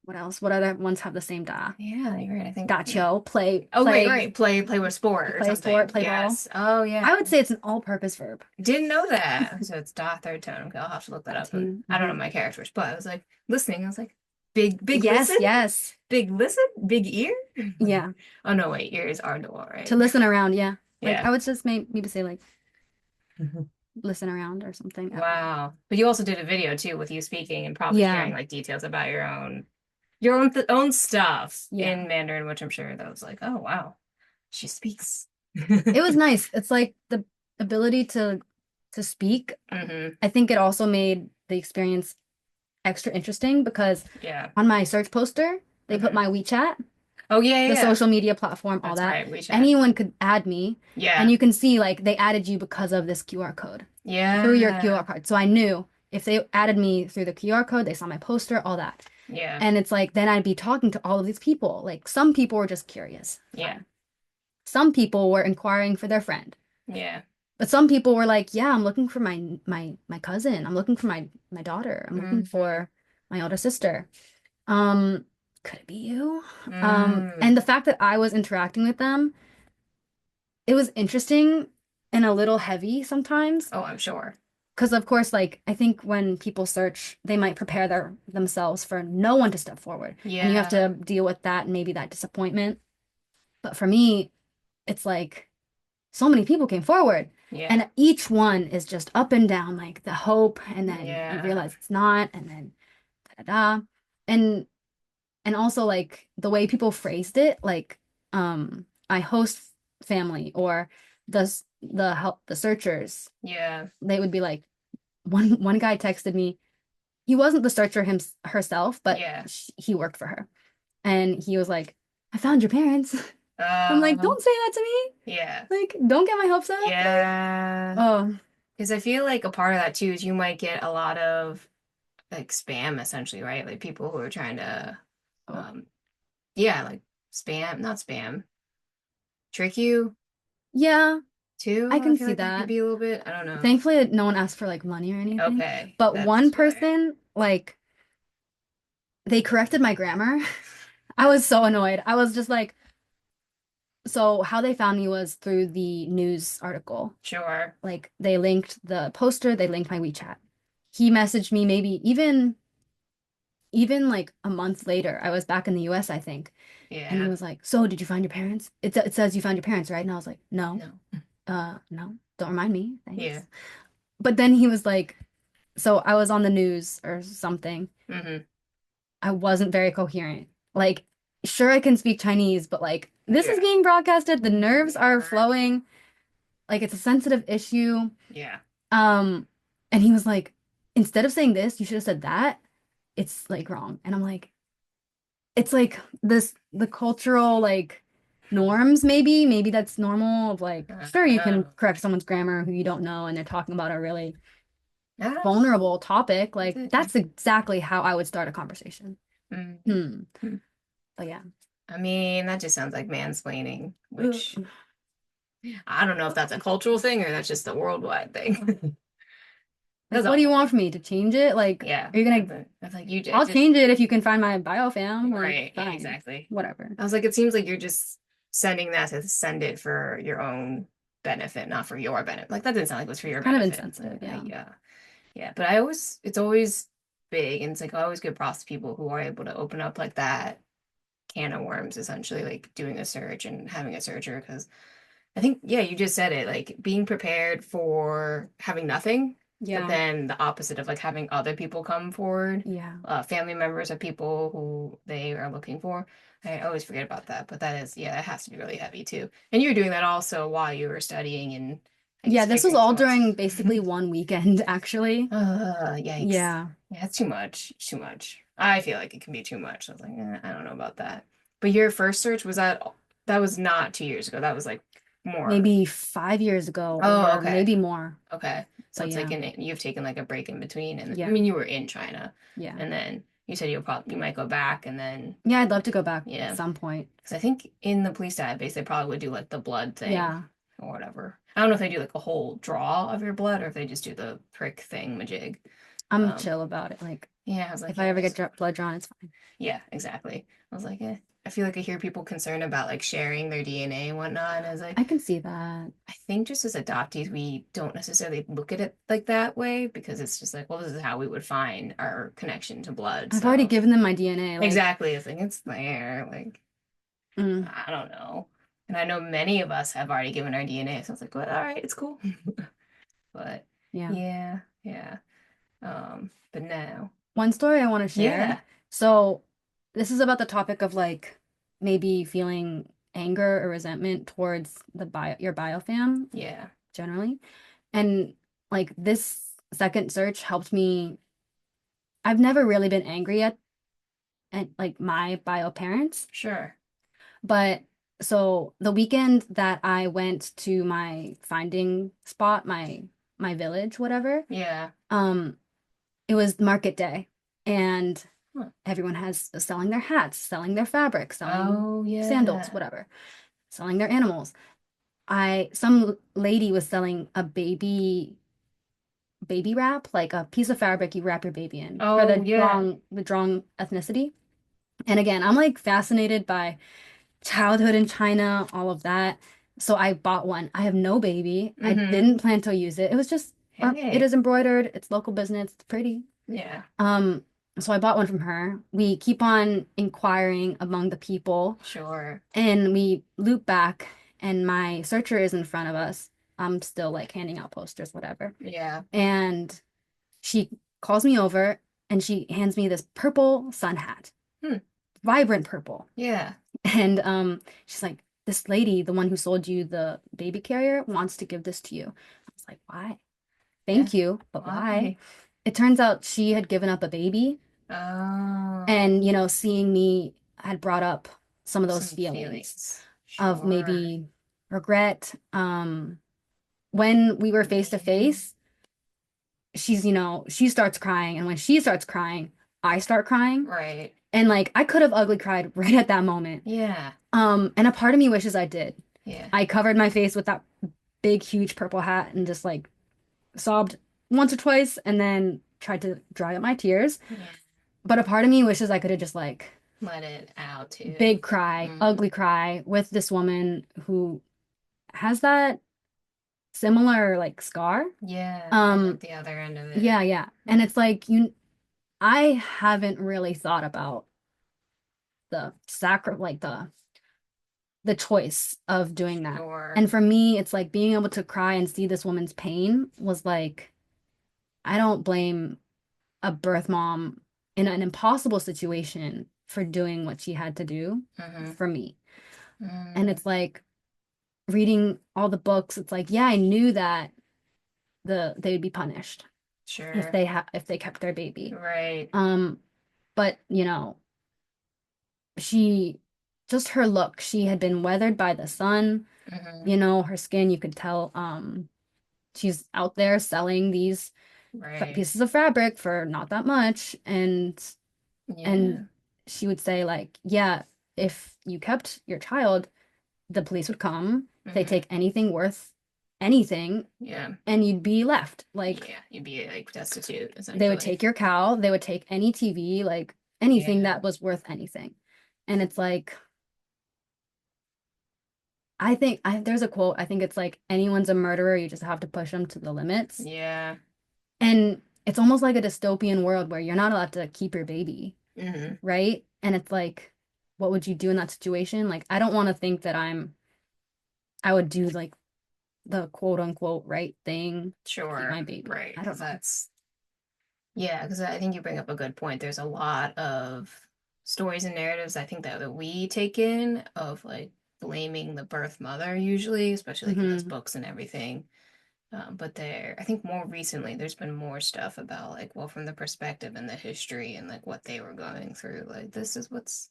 Speaker 1: what else? What other ones have the same da?
Speaker 2: Yeah, you're right. I think yeah.
Speaker 1: Dacho,
Speaker 2: Oh, right. Play with sport or
Speaker 1: play sport,
Speaker 2: something.
Speaker 1: play ball.
Speaker 2: Yes. Oh, yeah.
Speaker 1: I would say it's an all-purpose verb.
Speaker 2: Didn't know that. So it's da third tone. Okay, I'll have to look that up.
Speaker 1: Dating.
Speaker 2: I don't know my characters, but I was like listening. I was like, big
Speaker 1: Yes,
Speaker 2: listen,
Speaker 1: yes.
Speaker 2: big ear.
Speaker 1: Yeah.
Speaker 2: Oh no, wait, ears are the wall,
Speaker 1: To
Speaker 2: right?
Speaker 1: listen around, yeah. Like
Speaker 2: Yeah.
Speaker 1: I would just maybe say like listen around or something. I don't know.
Speaker 2: Wow. But you also did a video too with you speaking and probably
Speaker 1: Yeah.
Speaker 2: sharing like details about your own th own stuff
Speaker 1: Yeah.
Speaker 2: in Mandarin, which I'm sure that was like, oh wow, she speaks.
Speaker 1: It was nice. It's like the ability to speak.
Speaker 2: Hmm.
Speaker 1: I think it also made the experience extra interesting because
Speaker 2: Yeah.
Speaker 1: on my search poster, they put
Speaker 2: Hmm.
Speaker 1: my WeChat,
Speaker 2: Oh yeah,
Speaker 1: the
Speaker 2: yeah.
Speaker 1: social media platform, all
Speaker 2: That's
Speaker 1: that.
Speaker 2: right. WeChat.
Speaker 1: Anyone could add me, and
Speaker 2: Yeah.
Speaker 1: you can see like they added you because of this QR code through your
Speaker 2: Yeah.
Speaker 1: QR code. So I knew if they added me through the QR code, they saw my poster, all that.
Speaker 2: Yeah.
Speaker 1: And it's like then I'd be talking to all of these people. Like some people were just curious.
Speaker 2: Yeah.
Speaker 1: Fine. Some people were inquiring for their friend.
Speaker 2: Yeah.
Speaker 1: But some people were like, "Yeah, I'm looking for my cousin. I'm looking for my daughter. I'm looking
Speaker 2: Hmm.
Speaker 1: for my older sister." Um, could it be you?
Speaker 2: Mm.
Speaker 1: And the fact that I was interacting with them, it was interesting and a little heavy sometimes.
Speaker 2: Oh, I'm sure.
Speaker 1: Because of course, like I think when people search, they might prepare themselves for no one to step forward. And you have
Speaker 2: Yeah.
Speaker 1: to deal with that and maybe that disappointment. But for me, it's like so many people came forward.
Speaker 2: Yeah.
Speaker 1: And each one is just up and down, like the hope, and then you
Speaker 2: Yeah.
Speaker 1: realize it's not, and then da da da. And also like the way people phrased it, like I host family or the help the searchers,
Speaker 2: Yeah.
Speaker 1: they would be like one guy texted me, he wasn't the searcher herself, but
Speaker 2: Yeah.
Speaker 1: he worked for her. And he was like, I found your parents. I'm like,
Speaker 2: Uh,
Speaker 1: don't say that to me.
Speaker 2: yeah.
Speaker 1: Like, don't get my hopes up. Like,
Speaker 2: Yeah.
Speaker 1: oh,
Speaker 2: Because I feel like a part of that too is you might get a lot of like spam essentially, right? Like people who are trying to,
Speaker 1: oh.
Speaker 2: um, yeah, like spam, not spam, trick you
Speaker 1: Yeah,
Speaker 2: too.
Speaker 1: I
Speaker 2: I
Speaker 1: can
Speaker 2: feel
Speaker 1: see
Speaker 2: like that could
Speaker 1: that.
Speaker 2: be a little bit, I don't know.
Speaker 1: Thankfully, no one asked for like money or anything.
Speaker 2: Okay,
Speaker 1: But one
Speaker 2: that's really
Speaker 1: person, like, they corrected my grammar. I was so annoyed. I was just like, so how they found me was through the news article.
Speaker 2: sure.
Speaker 1: Like, they linked the poster, they linked my WeChat. He messaged me maybe even like a month later. I was back in the US, I think. And he
Speaker 2: Yeah.
Speaker 1: was like, "So, did you find your parents? It says you found your parents, right?" And I was like, "No.
Speaker 2: No.
Speaker 1: No. Don't remind me.
Speaker 2: Yeah.
Speaker 1: Thanks." But then he was like, so I was on the news or something.
Speaker 2: Hmm.
Speaker 1: I wasn't very coherent. Like, sure, I can speak Chinese, but like, this is
Speaker 2: Yeah.
Speaker 1: being broadcasted. The nerves are
Speaker 2: Right.
Speaker 1: flowing. Like, it's a sensitive issue.
Speaker 2: Yeah.
Speaker 1: Um, and he was like, instead of saying this, you should have said that. It's like wrong. And I'm like, it's like the cultural like norms, maybe that's normal of like, sure, you can
Speaker 2: Oh.
Speaker 1: correct someone's grammar who you don't know and they're talking about a really
Speaker 2: Ah,
Speaker 1: vulnerable topic.
Speaker 2: that's
Speaker 1: Like,
Speaker 2: it.
Speaker 1: that's exactly how I would start a conversation.
Speaker 2: Mhm.
Speaker 1: Hmm. But yeah.
Speaker 2: I mean, that just sounds like mansplaining, which
Speaker 1: Ugh.
Speaker 2: I don't know if that's a cultural thing or that's just a worldwide thing.
Speaker 1: Like,
Speaker 2: That's
Speaker 1: what do you
Speaker 2: all.
Speaker 1: want from me? To change it? Like,
Speaker 2: Yeah,
Speaker 1: are you gonna?
Speaker 2: that's like you
Speaker 1: I'll
Speaker 2: just
Speaker 1: change it if you can find my biofam. Like,
Speaker 2: right. Yeah,
Speaker 1: fine,
Speaker 2: exactly.
Speaker 1: whatever.
Speaker 2: I was like, it seems like you're just sending that to send it for your own benefit, not for your benefit. Like that didn't sound like it was for
Speaker 1: It's
Speaker 2: your
Speaker 1: kind of
Speaker 2: benefit.
Speaker 1: insensitive. Yeah.
Speaker 2: Yeah, yeah. But it's always big, and it's like I always give props to people who are able to open up like that can of worms, essentially, like doing a search and having a searcher. Because I think, yeah, you just said it, like being prepared for having nothing, but
Speaker 1: Yeah.
Speaker 2: then the opposite of like having other people come forward,
Speaker 1: Yeah.
Speaker 2: family members of people who they are looking for. I always forget about that, but that is, yeah, that has to be really heavy too. And you were doing that also while you were studying and I guess
Speaker 1: Yeah. This was
Speaker 2: figuring
Speaker 1: all
Speaker 2: some out.
Speaker 1: during basically one weekend, actually.
Speaker 2: Yikes.
Speaker 1: Yeah.
Speaker 2: Yeah, it's too much. It's too much. I feel like it can be too much. I was like, I don't know about that. But your first search was that That was not 2 years ago. That was like more.
Speaker 1: maybe 5 years ago
Speaker 2: Oh,
Speaker 1: or
Speaker 2: okay.
Speaker 1: maybe more.
Speaker 2: Okay. So
Speaker 1: But
Speaker 2: it's like
Speaker 1: yeah,
Speaker 2: you've taken like a break in between, and I
Speaker 1: yeah,
Speaker 2: mean you were in China,
Speaker 1: yeah.
Speaker 2: and then you said you might go back, and then
Speaker 1: Yeah, I'd love to go back at
Speaker 2: yeah,
Speaker 1: some point.
Speaker 2: because I think in the police database they probably would do like the blood thing
Speaker 1: Yeah,
Speaker 2: or whatever. I don't know if they do like a whole draw of your blood or if they just do the prick thing majig.
Speaker 1: I'm
Speaker 2: Um,
Speaker 1: chill about it. Like,
Speaker 2: yeah, I was like,
Speaker 1: if I
Speaker 2: yeah,
Speaker 1: ever get
Speaker 2: just
Speaker 1: blood drawn, it's fine.
Speaker 2: yeah, exactly. I was like, eh. I feel like I hear people concerned about like sharing their DNA and whatnot, and I was like,
Speaker 1: I can see that.
Speaker 2: I think just as adoptees, we don't necessarily look at it like that way because it's just like, well, this is how we would find our connection to blood.
Speaker 1: I've already
Speaker 2: So
Speaker 1: given them my DNA. Like,
Speaker 2: exactly, it's like it's there. Like
Speaker 1: mm,
Speaker 2: I don't know, and I know many of us have already given our DNA, so I was like, well, all right, it's cool. But
Speaker 1: yeah.
Speaker 2: yeah, yeah. But now,
Speaker 1: One story I want to share.
Speaker 2: yeah,
Speaker 1: So, this is about the topic of like maybe feeling anger or resentment towards your biofam
Speaker 2: yeah,
Speaker 1: generally. And like this second search helped me. I've never really been angry at like my bio parents,
Speaker 2: sure,
Speaker 1: but so the weekend that I went to my finding spot, my village, whatever,
Speaker 2: yeah.
Speaker 1: um, it was market day, and
Speaker 2: Huh.
Speaker 1: everyone has selling their hats, selling their fabric, selling
Speaker 2: Oh
Speaker 1: sandals,
Speaker 2: yeah.
Speaker 1: whatever, selling their animals. Some lady was selling a baby wrap, like a piece of fabric you wrap your baby in for
Speaker 2: Oh yeah.
Speaker 1: the Zhuang ethnicity. And again, I'm like fascinated by childhood in China, all of that. So I bought one. I have no baby. I
Speaker 2: Mm-hmm.
Speaker 1: didn't plan to use it. It was just, it
Speaker 2: Hey.
Speaker 1: is embroidered. It's local business. It's pretty.
Speaker 2: Yeah.
Speaker 1: Um, so I bought one from her. We keep on inquiring among the people,
Speaker 2: Sure.
Speaker 1: and we loop back, and my searcher is in front of us. I'm still like handing out posters, whatever.
Speaker 2: Yeah.
Speaker 1: And she calls me over and she hands me this purple sun hat,
Speaker 2: Hmm.
Speaker 1: vibrant purple.
Speaker 2: Yeah.
Speaker 1: And she's like, this lady, the one who sold you the baby carrier, wants to give this to you. I was like, why?
Speaker 2: Yeah.
Speaker 1: Thank you, but why?
Speaker 2: Why?
Speaker 1: It turns out she had given up a baby,
Speaker 2: Oh,
Speaker 1: and seeing me had brought up some of those
Speaker 2: some
Speaker 1: feelings
Speaker 2: feelings.
Speaker 1: of
Speaker 2: Sure.
Speaker 1: maybe regret. When we were face to
Speaker 2: Yeah.
Speaker 1: face, she starts crying, and when she starts crying, I start crying.
Speaker 2: Right.
Speaker 1: And like I could have ugly cried right at that moment.
Speaker 2: Yeah.
Speaker 1: And a part of me wishes I did.
Speaker 2: Yeah.
Speaker 1: I covered my face with that big, huge purple hat and just like sobbed once or twice and then tried to dry up my tears.
Speaker 2: Yeah.
Speaker 1: But a part of me wishes I could have just like
Speaker 2: Let it out too.
Speaker 1: big cry,
Speaker 2: Mm.
Speaker 1: ugly cry with this woman who has that similar like scar.
Speaker 2: Yeah. On like
Speaker 1: Um,
Speaker 2: the other end of it.
Speaker 1: yeah, yeah. And
Speaker 2: Mm.
Speaker 1: it's like I haven't really thought about like the choice of doing that.
Speaker 2: Sure.
Speaker 1: And for me, it's like being able to cry and see this woman's pain was like, I don't blame a birth mom in an impossible situation for doing what she had to do
Speaker 2: Mm-hmm.
Speaker 1: for me. And
Speaker 2: Mm.
Speaker 1: it's like reading all the books, it's like, yeah, I knew that they would be punished
Speaker 2: Sure.
Speaker 1: if they kept their baby.
Speaker 2: Right.
Speaker 1: Um, but she just her look, she had been weathered by the sun,
Speaker 2: Mm-hmm.
Speaker 1: her skin, you could tell she's out there selling these
Speaker 2: Right.
Speaker 1: pieces of fabric for not that much, and
Speaker 2: Yeah.
Speaker 1: she would say like, yeah, if you kept your child, the police would come, they
Speaker 2: Mm-hmm.
Speaker 1: take anything worth anything,
Speaker 2: Yeah.
Speaker 1: and you'd be left like
Speaker 2: Yeah. You'd be like destitute
Speaker 1: they would
Speaker 2: essentially.
Speaker 1: take your cow, they would take any TV, like anything
Speaker 2: Yeah.
Speaker 1: that was worth anything. And it's like there's a quote, I think it's like anyone's a murderer, you just have to push them to the limits.
Speaker 2: Yeah.
Speaker 1: And it's almost like a dystopian world where you're not allowed to keep your baby,
Speaker 2: Mm-hmm.
Speaker 1: right? And it's like, what would you do in that situation? Like, I don't want to think that I would do like the quote unquote right thing to keep
Speaker 2: Sure.
Speaker 1: my baby.
Speaker 2: Right.
Speaker 1: I
Speaker 2: Because
Speaker 1: don't know.
Speaker 2: that's, yeah, because I think you bring up a good point. There's a lot of stories and narratives I think that we take in of like blaming the birth mother usually, especially like in those
Speaker 1: Hmm.
Speaker 2: books and everything. But I think more recently, there's been more stuff about like, well, from the perspective and the history and like what they were going through. Like, this is what's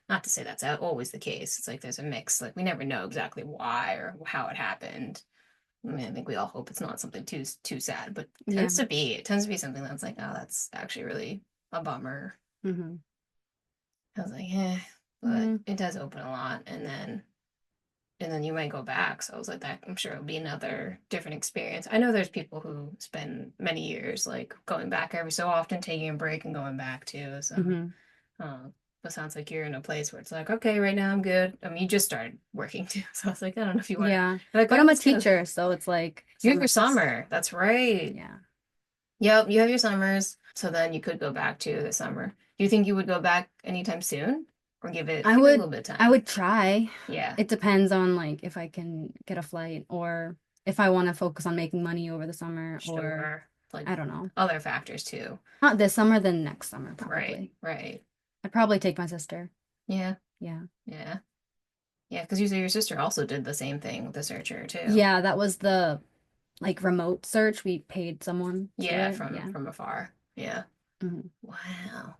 Speaker 2: Not to say that's always the case. It's like there's a mix. Like we never know exactly why or how it happened. I mean, I think we all hope it's not something too sad, but it
Speaker 1: Yeah.
Speaker 2: tends to be. It tends to be something that's like, oh, that's actually really a bummer.
Speaker 1: Hmm.
Speaker 2: I was like, yeah, but
Speaker 1: Hmm.
Speaker 2: it does open a lot, and then you might go back. So I was like, that I'm sure it'll be another different experience. I know there's people who spend many years like going back every so often, taking a break and going back too. So,
Speaker 1: Hmm.
Speaker 2: um, but sounds like you're in a place where it's like, okay, right now I'm good. I mean, you just started working too, so I was like, I don't know if you want to.
Speaker 1: Yeah.
Speaker 2: Like,
Speaker 1: But
Speaker 2: oh,
Speaker 1: I'm a
Speaker 2: let's go.
Speaker 1: teacher, so it's like
Speaker 2: You have your
Speaker 1: summers.
Speaker 2: summer. That's right.
Speaker 1: Yeah.
Speaker 2: Yep, you have your summers. So then you could go back to the summer. Do you think you would go back anytime soon, or
Speaker 1: I
Speaker 2: give it a
Speaker 1: would
Speaker 2: little bit of
Speaker 1: I
Speaker 2: time?
Speaker 1: would try.
Speaker 2: Yeah,
Speaker 1: It depends on like if I can get a flight or if I want to focus on making money over the summer or
Speaker 2: sure. Like
Speaker 1: I don't know.
Speaker 2: other factors too.
Speaker 1: Not this summer, then next summer
Speaker 2: Right,
Speaker 1: probably.
Speaker 2: right.
Speaker 1: I'd probably take my sister.
Speaker 2: Yeah,
Speaker 1: Yeah.
Speaker 2: yeah, yeah. Because you say your sister also did the same thing with the searcher too.
Speaker 1: Yeah, that was the like remote search. We paid someone to do
Speaker 2: Yeah,
Speaker 1: it.
Speaker 2: from
Speaker 1: Yeah.
Speaker 2: afar. Yeah.
Speaker 1: Hmm.
Speaker 2: Wow.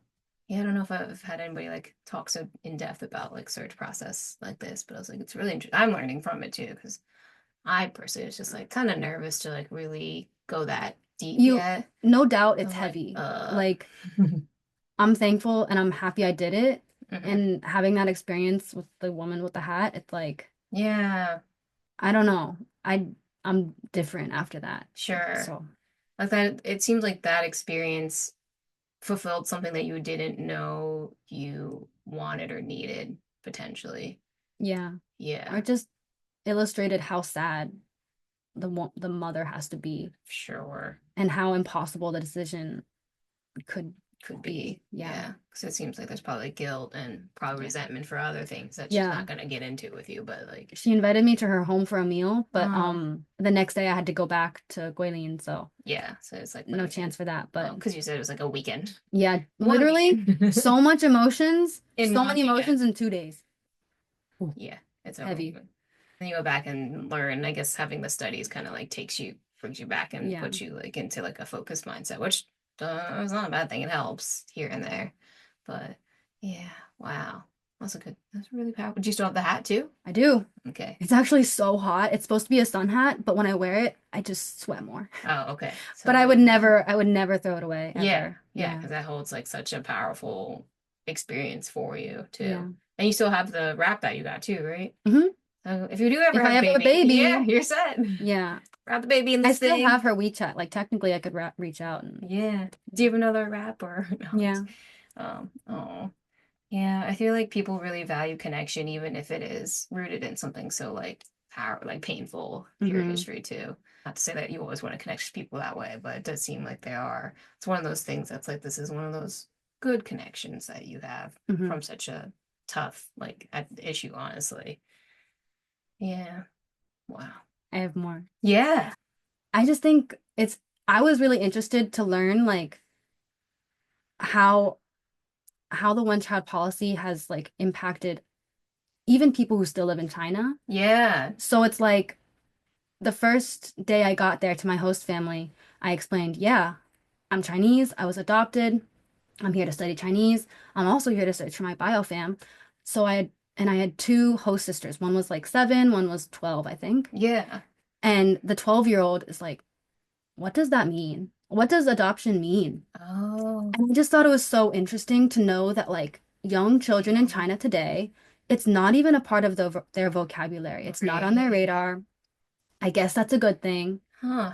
Speaker 2: Yeah, I don't know if I've had anybody like talk so in depth about like search process like this, but I was like, it's really interesting. I'm learning from it too because I personally was just like kind of nervous to like really go that deep
Speaker 1: You,
Speaker 2: yet.
Speaker 1: no doubt
Speaker 2: I
Speaker 1: it's
Speaker 2: was like,
Speaker 1: heavy. Like I'm thankful and I'm happy I did it.
Speaker 2: Mhm.
Speaker 1: And having that experience with the woman with the hat, it's like
Speaker 2: Yeah,
Speaker 1: I don't know. I'm different after that.
Speaker 2: sure.
Speaker 1: So,
Speaker 2: Like that, it seems like that experience fulfilled something that you didn't know you wanted or needed potentially.
Speaker 1: yeah. Or
Speaker 2: Yeah,
Speaker 1: it just illustrated how sad the mother has to be
Speaker 2: sure.
Speaker 1: and how impossible the decision could
Speaker 2: Could
Speaker 1: be.
Speaker 2: be.
Speaker 1: Yeah.
Speaker 2: Yeah. Because it seems like there's probably guilt and probably
Speaker 1: Yeah.
Speaker 2: resentment for other things that she's
Speaker 1: Yeah.
Speaker 2: not gonna get into with you, but like,
Speaker 1: She invited me to her home for a meal, but
Speaker 2: oh,
Speaker 1: the next day I had to go back to Guilin, so
Speaker 2: yeah. So it's like,
Speaker 1: no chance for that. But
Speaker 2: because you said it was like a weekend.
Speaker 1: yeah,
Speaker 2: One
Speaker 1: literally
Speaker 2: weekend
Speaker 1: so much emotions,
Speaker 2: in
Speaker 1: so
Speaker 2: one
Speaker 1: many
Speaker 2: weekend.
Speaker 1: emotions in 2 days. Ooh,
Speaker 2: Yeah, it's
Speaker 1: heavy.
Speaker 2: overwhelming. Then you go back and learn. I guess having the studies kind of like brings you back and
Speaker 1: Yeah.
Speaker 2: puts you like into like a focused mindset, which is not a bad thing. It helps here and there. But yeah, wow. That's really powerful. Do you still have the hat too?
Speaker 1: I do.
Speaker 2: Okay.
Speaker 1: It's actually so hot. It's supposed to be a sun hat, but when I wear it, I just sweat more.
Speaker 2: Oh, okay.
Speaker 1: But
Speaker 2: So
Speaker 1: I would never throw it away
Speaker 2: yeah,
Speaker 1: ever.
Speaker 2: yeah,
Speaker 1: Yeah.
Speaker 2: because that holds like such a powerful experience for you too.
Speaker 1: Yeah.
Speaker 2: And you still have the wrap that you got too, right?
Speaker 1: Hmm.
Speaker 2: So if you do ever
Speaker 1: If I
Speaker 2: have a
Speaker 1: ever have a
Speaker 2: baby, yeah,
Speaker 1: baby,
Speaker 2: you're set.
Speaker 1: yeah.
Speaker 2: Wrap the baby in
Speaker 1: I
Speaker 2: this
Speaker 1: still
Speaker 2: thing.
Speaker 1: have her WeChat. Like technically I could reach out and
Speaker 2: Yeah. Do you have another wrap or no?
Speaker 1: yeah.
Speaker 2: Oh. Yeah, I feel like people really value connection even if it is rooted in something so like like painful for your
Speaker 1: Hmm.
Speaker 2: history too. Not to say that you always want to connect to people that way, but it does seem like they are. It's one of those things that's like this is one of those good connections that you have
Speaker 1: Hmm.
Speaker 2: from such a tough like issue, honestly. Yeah. Wow.
Speaker 1: I have more.
Speaker 2: Yeah.
Speaker 1: I just think I was really interested to learn like how how the one child policy has like impacted even people who still live in China.
Speaker 2: Yeah.
Speaker 1: So it's like the first day I got there to my host family, I explained, yeah, I'm Chinese. I was adopted. I'm here to study Chinese. I'm also here to search for my biofam. So I had two host sisters. One was like 7, one was 12, I think.
Speaker 2: Yeah.
Speaker 1: And the 12-year-old is like, what does that mean? What does adoption mean?
Speaker 2: Oh.
Speaker 1: And I just thought it was so interesting to know that like young children in China today, it's not even a part of their vocabulary. It's not on their
Speaker 2: Really?
Speaker 1: radar. I guess that's a good thing.
Speaker 2: Huh.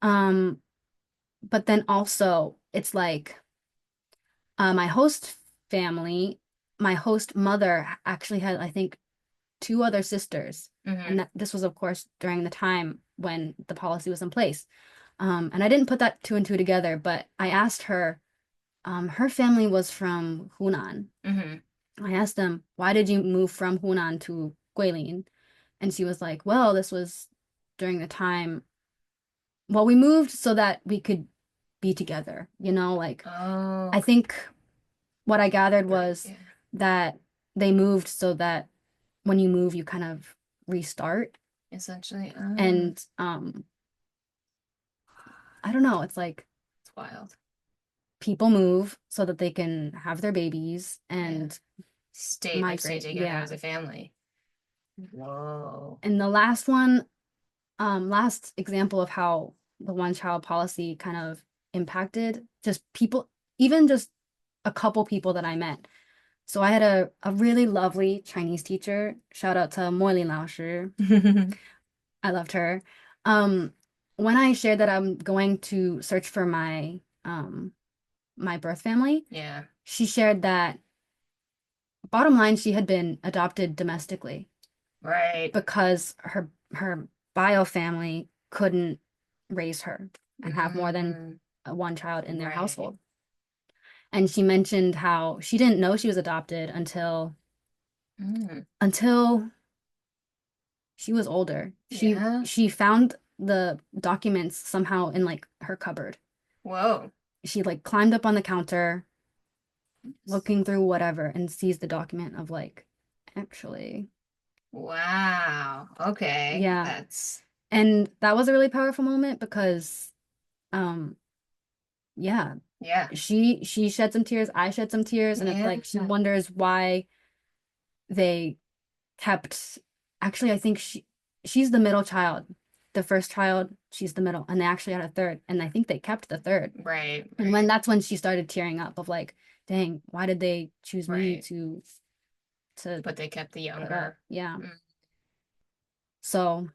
Speaker 1: Um, but then also it's like my host family, my host mother actually had, I think, two other sisters.
Speaker 2: Mm-hmm.
Speaker 1: And this was, of course, during the time when the policy was in place. And I didn't put that two and two together, but I asked her, her family was from Hunan.
Speaker 2: Mm-hmm.
Speaker 1: I asked them, why did you move from Hunan to Guilin? And she was like, well, this was during the time. Well, we moved so that we could be together, like
Speaker 2: Oh,
Speaker 1: I think what I gathered was
Speaker 2: yeah.
Speaker 1: that they moved so that when you move, you kind of restart.
Speaker 2: Essentially,
Speaker 1: And I don't know, it's like
Speaker 2: it's wild.
Speaker 1: people move so that they can have their babies
Speaker 2: Yeah.
Speaker 1: and
Speaker 2: stayed like stay
Speaker 1: migrate.
Speaker 2: together
Speaker 1: Yeah.
Speaker 2: as a family. Whoa.
Speaker 1: And the last one, last example of how the one child policy kind of impacted just people, even just a couple people that I met. So I had a really lovely Chinese teacher. Shout out to Moilin Lao Shi. I loved her. Um, when I shared that I'm going to search for my birth family,
Speaker 2: Yeah.
Speaker 1: she shared that bottom line, she had been adopted domestically
Speaker 2: Right.
Speaker 1: because her bio family couldn't raise her and have more than
Speaker 2: Mm,
Speaker 1: one child in their
Speaker 2: right.
Speaker 1: household. And she mentioned how she didn't know she was adopted
Speaker 2: Mm,
Speaker 1: until she was older.
Speaker 2: yeah.
Speaker 1: She found the documents somehow in like her cupboard.
Speaker 2: Whoa.
Speaker 1: She like climbed up on the counter, looking through whatever, and sees the document of like, actually,
Speaker 2: Wow. Okay.
Speaker 1: yeah.
Speaker 2: That's
Speaker 1: And that was a really powerful moment because, um, yeah,
Speaker 2: yeah.
Speaker 1: she shed some tears, I shed some tears, and it's
Speaker 2: Yeah.
Speaker 1: like she wonders why they kept. Actually, I think she's the middle child. The first child, she's the middle, and they actually had a third, and I think they kept the third.
Speaker 2: Right.
Speaker 1: And when
Speaker 2: Right.
Speaker 1: that's when she started tearing up of like, dang, why did they choose me
Speaker 2: Right.
Speaker 1: to
Speaker 2: But they kept the
Speaker 1: put up?
Speaker 2: younger.
Speaker 1: Yeah.
Speaker 2: Mm,
Speaker 1: So,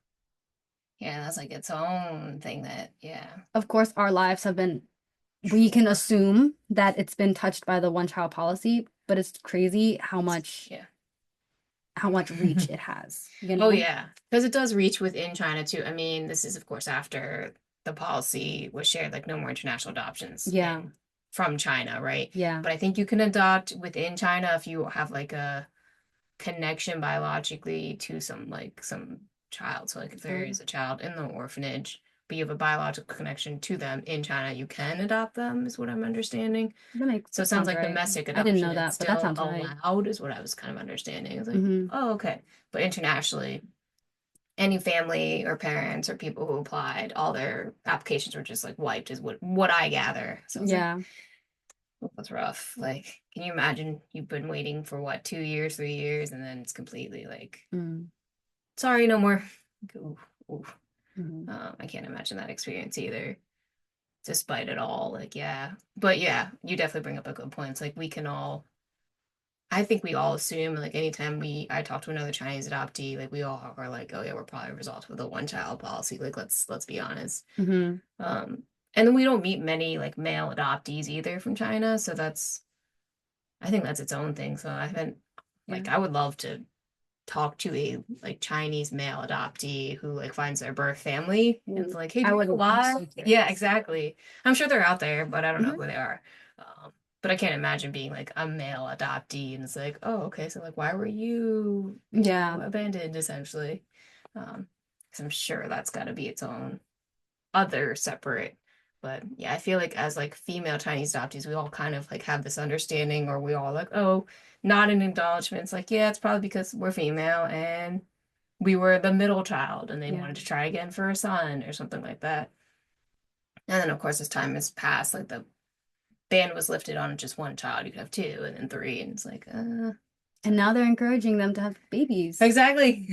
Speaker 2: yeah, that's like its own thing that, yeah.
Speaker 1: of course, our lives have been, we can
Speaker 2: Sure.
Speaker 1: assume that it's been touched by the one child policy, but it's crazy
Speaker 2: Yeah.
Speaker 1: how much reach it has, you
Speaker 2: Oh,
Speaker 1: know?
Speaker 2: yeah. Because it does reach within China too. I mean, this is, of course, after the policy was shared, like no more international adoptions
Speaker 1: Yeah.
Speaker 2: and from China, right?
Speaker 1: Yeah.
Speaker 2: But I think you can adopt within China if you have like a connection biologically to some child. So like if there
Speaker 1: Really?
Speaker 2: is a child in the orphanage, but you have a biological connection to them in China, you can adopt them, is what I'm understanding. So it
Speaker 1: That
Speaker 2: sounds
Speaker 1: sounds
Speaker 2: like
Speaker 1: right.
Speaker 2: domestic
Speaker 1: I didn't
Speaker 2: adoption
Speaker 1: know
Speaker 2: is
Speaker 1: that, but that
Speaker 2: still
Speaker 1: sounds right.
Speaker 2: allowed, is what I was kind of understanding. It's like,
Speaker 1: Hmm.
Speaker 2: oh, okay. But internationally, any family or parents or people who applied, all their applications were just like wiped, is what I gather. So I was like,
Speaker 1: Yeah.
Speaker 2: oh, that's rough. Like, can you imagine you've been waiting for what, 2 years, 3 years, and then it's completely like,
Speaker 1: Mm-hmm.
Speaker 2: sorry, no more. Ooh, ooh.
Speaker 1: Mm-hmm.
Speaker 2: I can't imagine that experience either, despite it all. Like, yeah. But yeah, you definitely bring up a good point. It's like we can all, I think we all assume, like, anytime I talk to another Chinese adoptee, like, we all are like, oh, yeah, we're probably a result of the one child policy. Like, let's be honest.
Speaker 1: Mm-hmm.
Speaker 2: Um, and then we don't meet many, like, male adoptees either from China. So I think that's its own thing. So I haven't,
Speaker 1: Yeah.
Speaker 2: like, I would love to talk to a like Chinese male adoptee who like finds their birth family and it's
Speaker 1: Ooh,
Speaker 2: like, hey, do you know
Speaker 1: I'm
Speaker 2: why?
Speaker 1: so
Speaker 2: Yeah,
Speaker 1: curious.
Speaker 2: exactly. I'm sure they're out there, but I don't know
Speaker 1: Hmm.
Speaker 2: who they are. But I can't imagine being like a male adoptee and it's like, oh, okay, so like, why were you,
Speaker 1: Yeah.
Speaker 2: abandoned essentially? Because I'm sure that's got to be its own other separate. But yeah, I feel like as like female Chinese adoptees, we all kind of like have this understanding, or we all like, oh, not an acknowledgement. It's like, yeah, it's probably because we're female and we were the middle child and they
Speaker 1: Yeah.
Speaker 2: wanted to try again for a son or something like that. And then of course as time has passed, like the ban was lifted on just one child. You could have two and then three, and it's like,
Speaker 1: And
Speaker 2: so
Speaker 1: now they're encouraging them to have babies.
Speaker 2: exactly.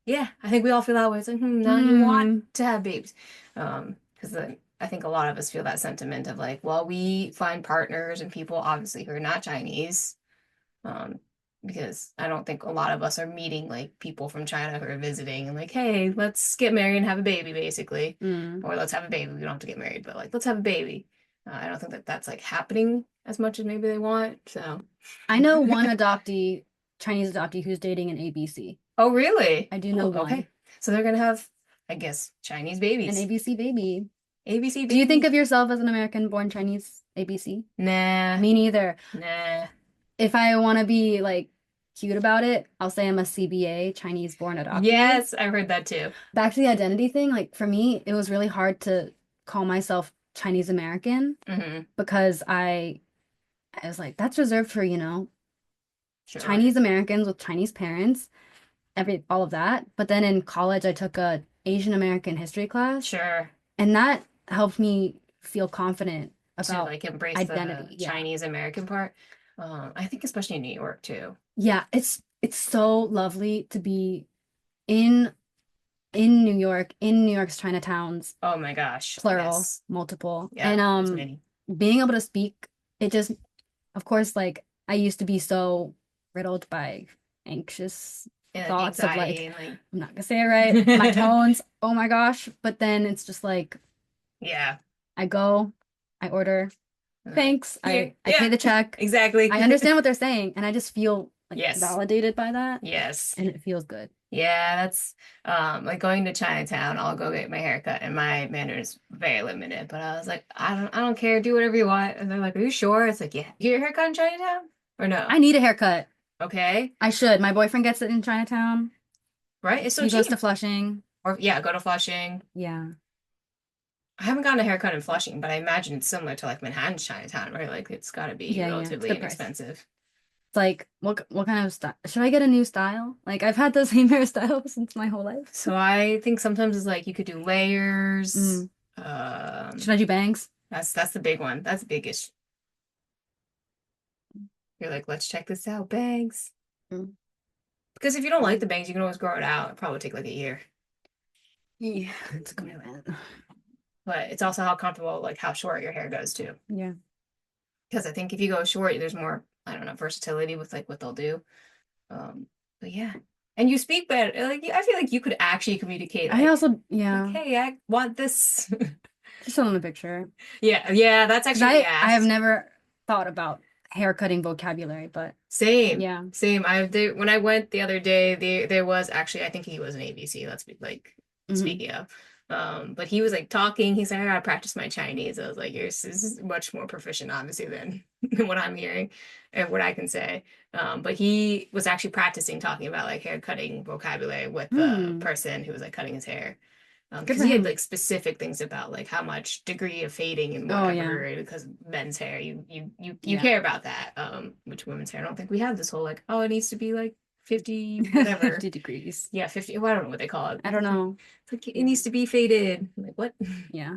Speaker 2: Yeah, I think we all feel that way. It's like, now you want
Speaker 1: Hmm.
Speaker 2: to have babies. Because then I think a lot of us feel that sentiment of like, well, we find partners and people obviously who are not Chinese. Um, because I don't think a lot of us are meeting like people from China who are visiting and like, hey, let's get married and have a baby, basically.
Speaker 1: Mm.
Speaker 2: Or let's have a baby. We don't have to get married, but like, let's have a baby. I don't think that that's like happening as much as maybe they want. So,
Speaker 1: I know one adoptee, Chinese adoptee, who's dating an ABC.
Speaker 2: oh, really?
Speaker 1: I do know
Speaker 2: Oh,
Speaker 1: one.
Speaker 2: okay. So they're gonna have, I guess, Chinese
Speaker 1: An
Speaker 2: babies.
Speaker 1: ABC baby.
Speaker 2: ABC
Speaker 1: Do you think
Speaker 2: baby.
Speaker 1: of yourself as an American-born Chinese ABC?
Speaker 2: Nah,
Speaker 1: Me neither.
Speaker 2: nah.
Speaker 1: If I want to be like cute about it, I'll say I'm a CBA, Chinese-born adoptee.
Speaker 2: Yes, I've heard that too.
Speaker 1: Back to the identity thing, like for me, it was really hard to call myself Chinese American
Speaker 2: Hmm.
Speaker 1: because I was like, that's reserved for,
Speaker 2: Sure.
Speaker 1: Chinese Americans with Chinese parents, all of that. But then in college, I took a Asian American history class,
Speaker 2: Sure.
Speaker 1: and that helped me feel confident
Speaker 2: To
Speaker 1: about
Speaker 2: like embrace the
Speaker 1: identity. Yeah.
Speaker 2: Chinese American part. I think especially in New York too.
Speaker 1: Yeah, it's so lovely to be in in New York's Chinatowns,
Speaker 2: Oh my gosh.
Speaker 1: plural,
Speaker 2: Yes.
Speaker 1: multiple.
Speaker 2: Yeah,
Speaker 1: And
Speaker 2: there's many.
Speaker 1: being able to speak, it just of course like I used to be so riddled by anxious
Speaker 2: And like
Speaker 1: thoughts of like
Speaker 2: anxiety and like
Speaker 1: I'm not gonna say it right, my tones, oh my gosh. But then it's just like
Speaker 2: yeah.
Speaker 1: I go, I order,
Speaker 2: And they're like,
Speaker 1: thanks,
Speaker 2: here,
Speaker 1: I pay
Speaker 2: yeah,
Speaker 1: the check,
Speaker 2: exactly.
Speaker 1: I understand what they're saying, and I just feel like
Speaker 2: Yes.
Speaker 1: validated by that,
Speaker 2: Yes.
Speaker 1: and it feels good.
Speaker 2: Yeah, that's like going to Chinatown, I'll go get my hair cut and my manner is very limited. But I was like, I don't care, do whatever you want. And they're like, are you sure? It's like, yeah. You get your hair cut in Chinatown? Or no?
Speaker 1: I need a haircut.
Speaker 2: Okay.
Speaker 1: I should. My boyfriend gets it in Chinatown.
Speaker 2: Right? It's so
Speaker 1: He goes to
Speaker 2: cheap.
Speaker 1: Flushing.
Speaker 2: Or yeah, go to Flushing.
Speaker 1: Yeah.
Speaker 2: I haven't gotten a haircut in Flushing, but I imagine it's similar to like Manhattan's Chinatown, right? Like it's gotta be
Speaker 1: Yeah, yeah. It's a
Speaker 2: relatively
Speaker 1: good price.
Speaker 2: inexpensive.
Speaker 1: It's like what kind of style? Should I get a new style? Like I've had the same hairstyle since my whole life.
Speaker 2: So I think sometimes it's like you could do layers.
Speaker 1: Mm. Should
Speaker 2: Um,
Speaker 1: I do bangs?
Speaker 2: that's the big one. That's the biggest. You're like, let's check this out, bangs.
Speaker 1: Mm.
Speaker 2: Because if you don't like
Speaker 1: Mm.
Speaker 2: the bangs, you can always grow it out. It'll probably take like a year.
Speaker 1: Yeah, it's a commitment.
Speaker 2: But it's also how comfortable, like how short your hair goes too.
Speaker 1: Yeah.
Speaker 2: Because I think if you go short, there's more, I don't know, versatility with like what they'll do. But yeah. And you speak better. Like I feel like you could actually communicate
Speaker 1: I also,
Speaker 2: like,
Speaker 1: yeah,
Speaker 2: hey, I want this.
Speaker 1: just on the picture.
Speaker 2: Yeah, yeah, that's
Speaker 1: Because
Speaker 2: actually what we
Speaker 1: I have
Speaker 2: asked.
Speaker 1: never thought about hair cutting vocabulary, but
Speaker 2: Same,
Speaker 1: yeah.
Speaker 2: same. When I went the other day, there was actually I think he was an ABC. Let's be like
Speaker 1: Hmm.
Speaker 2: speaking of, but he was like talking. He's like, I gotta practice my Chinese. I was like, yours is much more proficient, obviously, than than what I'm hearing and what I can say. But he was actually practicing talking about like hair cutting vocabulary with the
Speaker 1: Hmm.
Speaker 2: person who was like cutting his hair.
Speaker 1: Good
Speaker 2: Because
Speaker 1: for
Speaker 2: he had
Speaker 1: him.
Speaker 2: like specific things about like how much degree of fading and
Speaker 1: Oh yeah.
Speaker 2: whatever, because men's hair, you
Speaker 1: Yeah.
Speaker 2: care about that. Which women's hair, I don't think we have this whole like, oh, it needs to be like 50 whatever.
Speaker 1: 50 degrees.
Speaker 2: Yeah, 50. Well, I don't know what they call it.
Speaker 1: I don't know.
Speaker 2: It's like it
Speaker 1: Yeah.
Speaker 2: needs to be faded. I'm like, what?
Speaker 1: Yeah.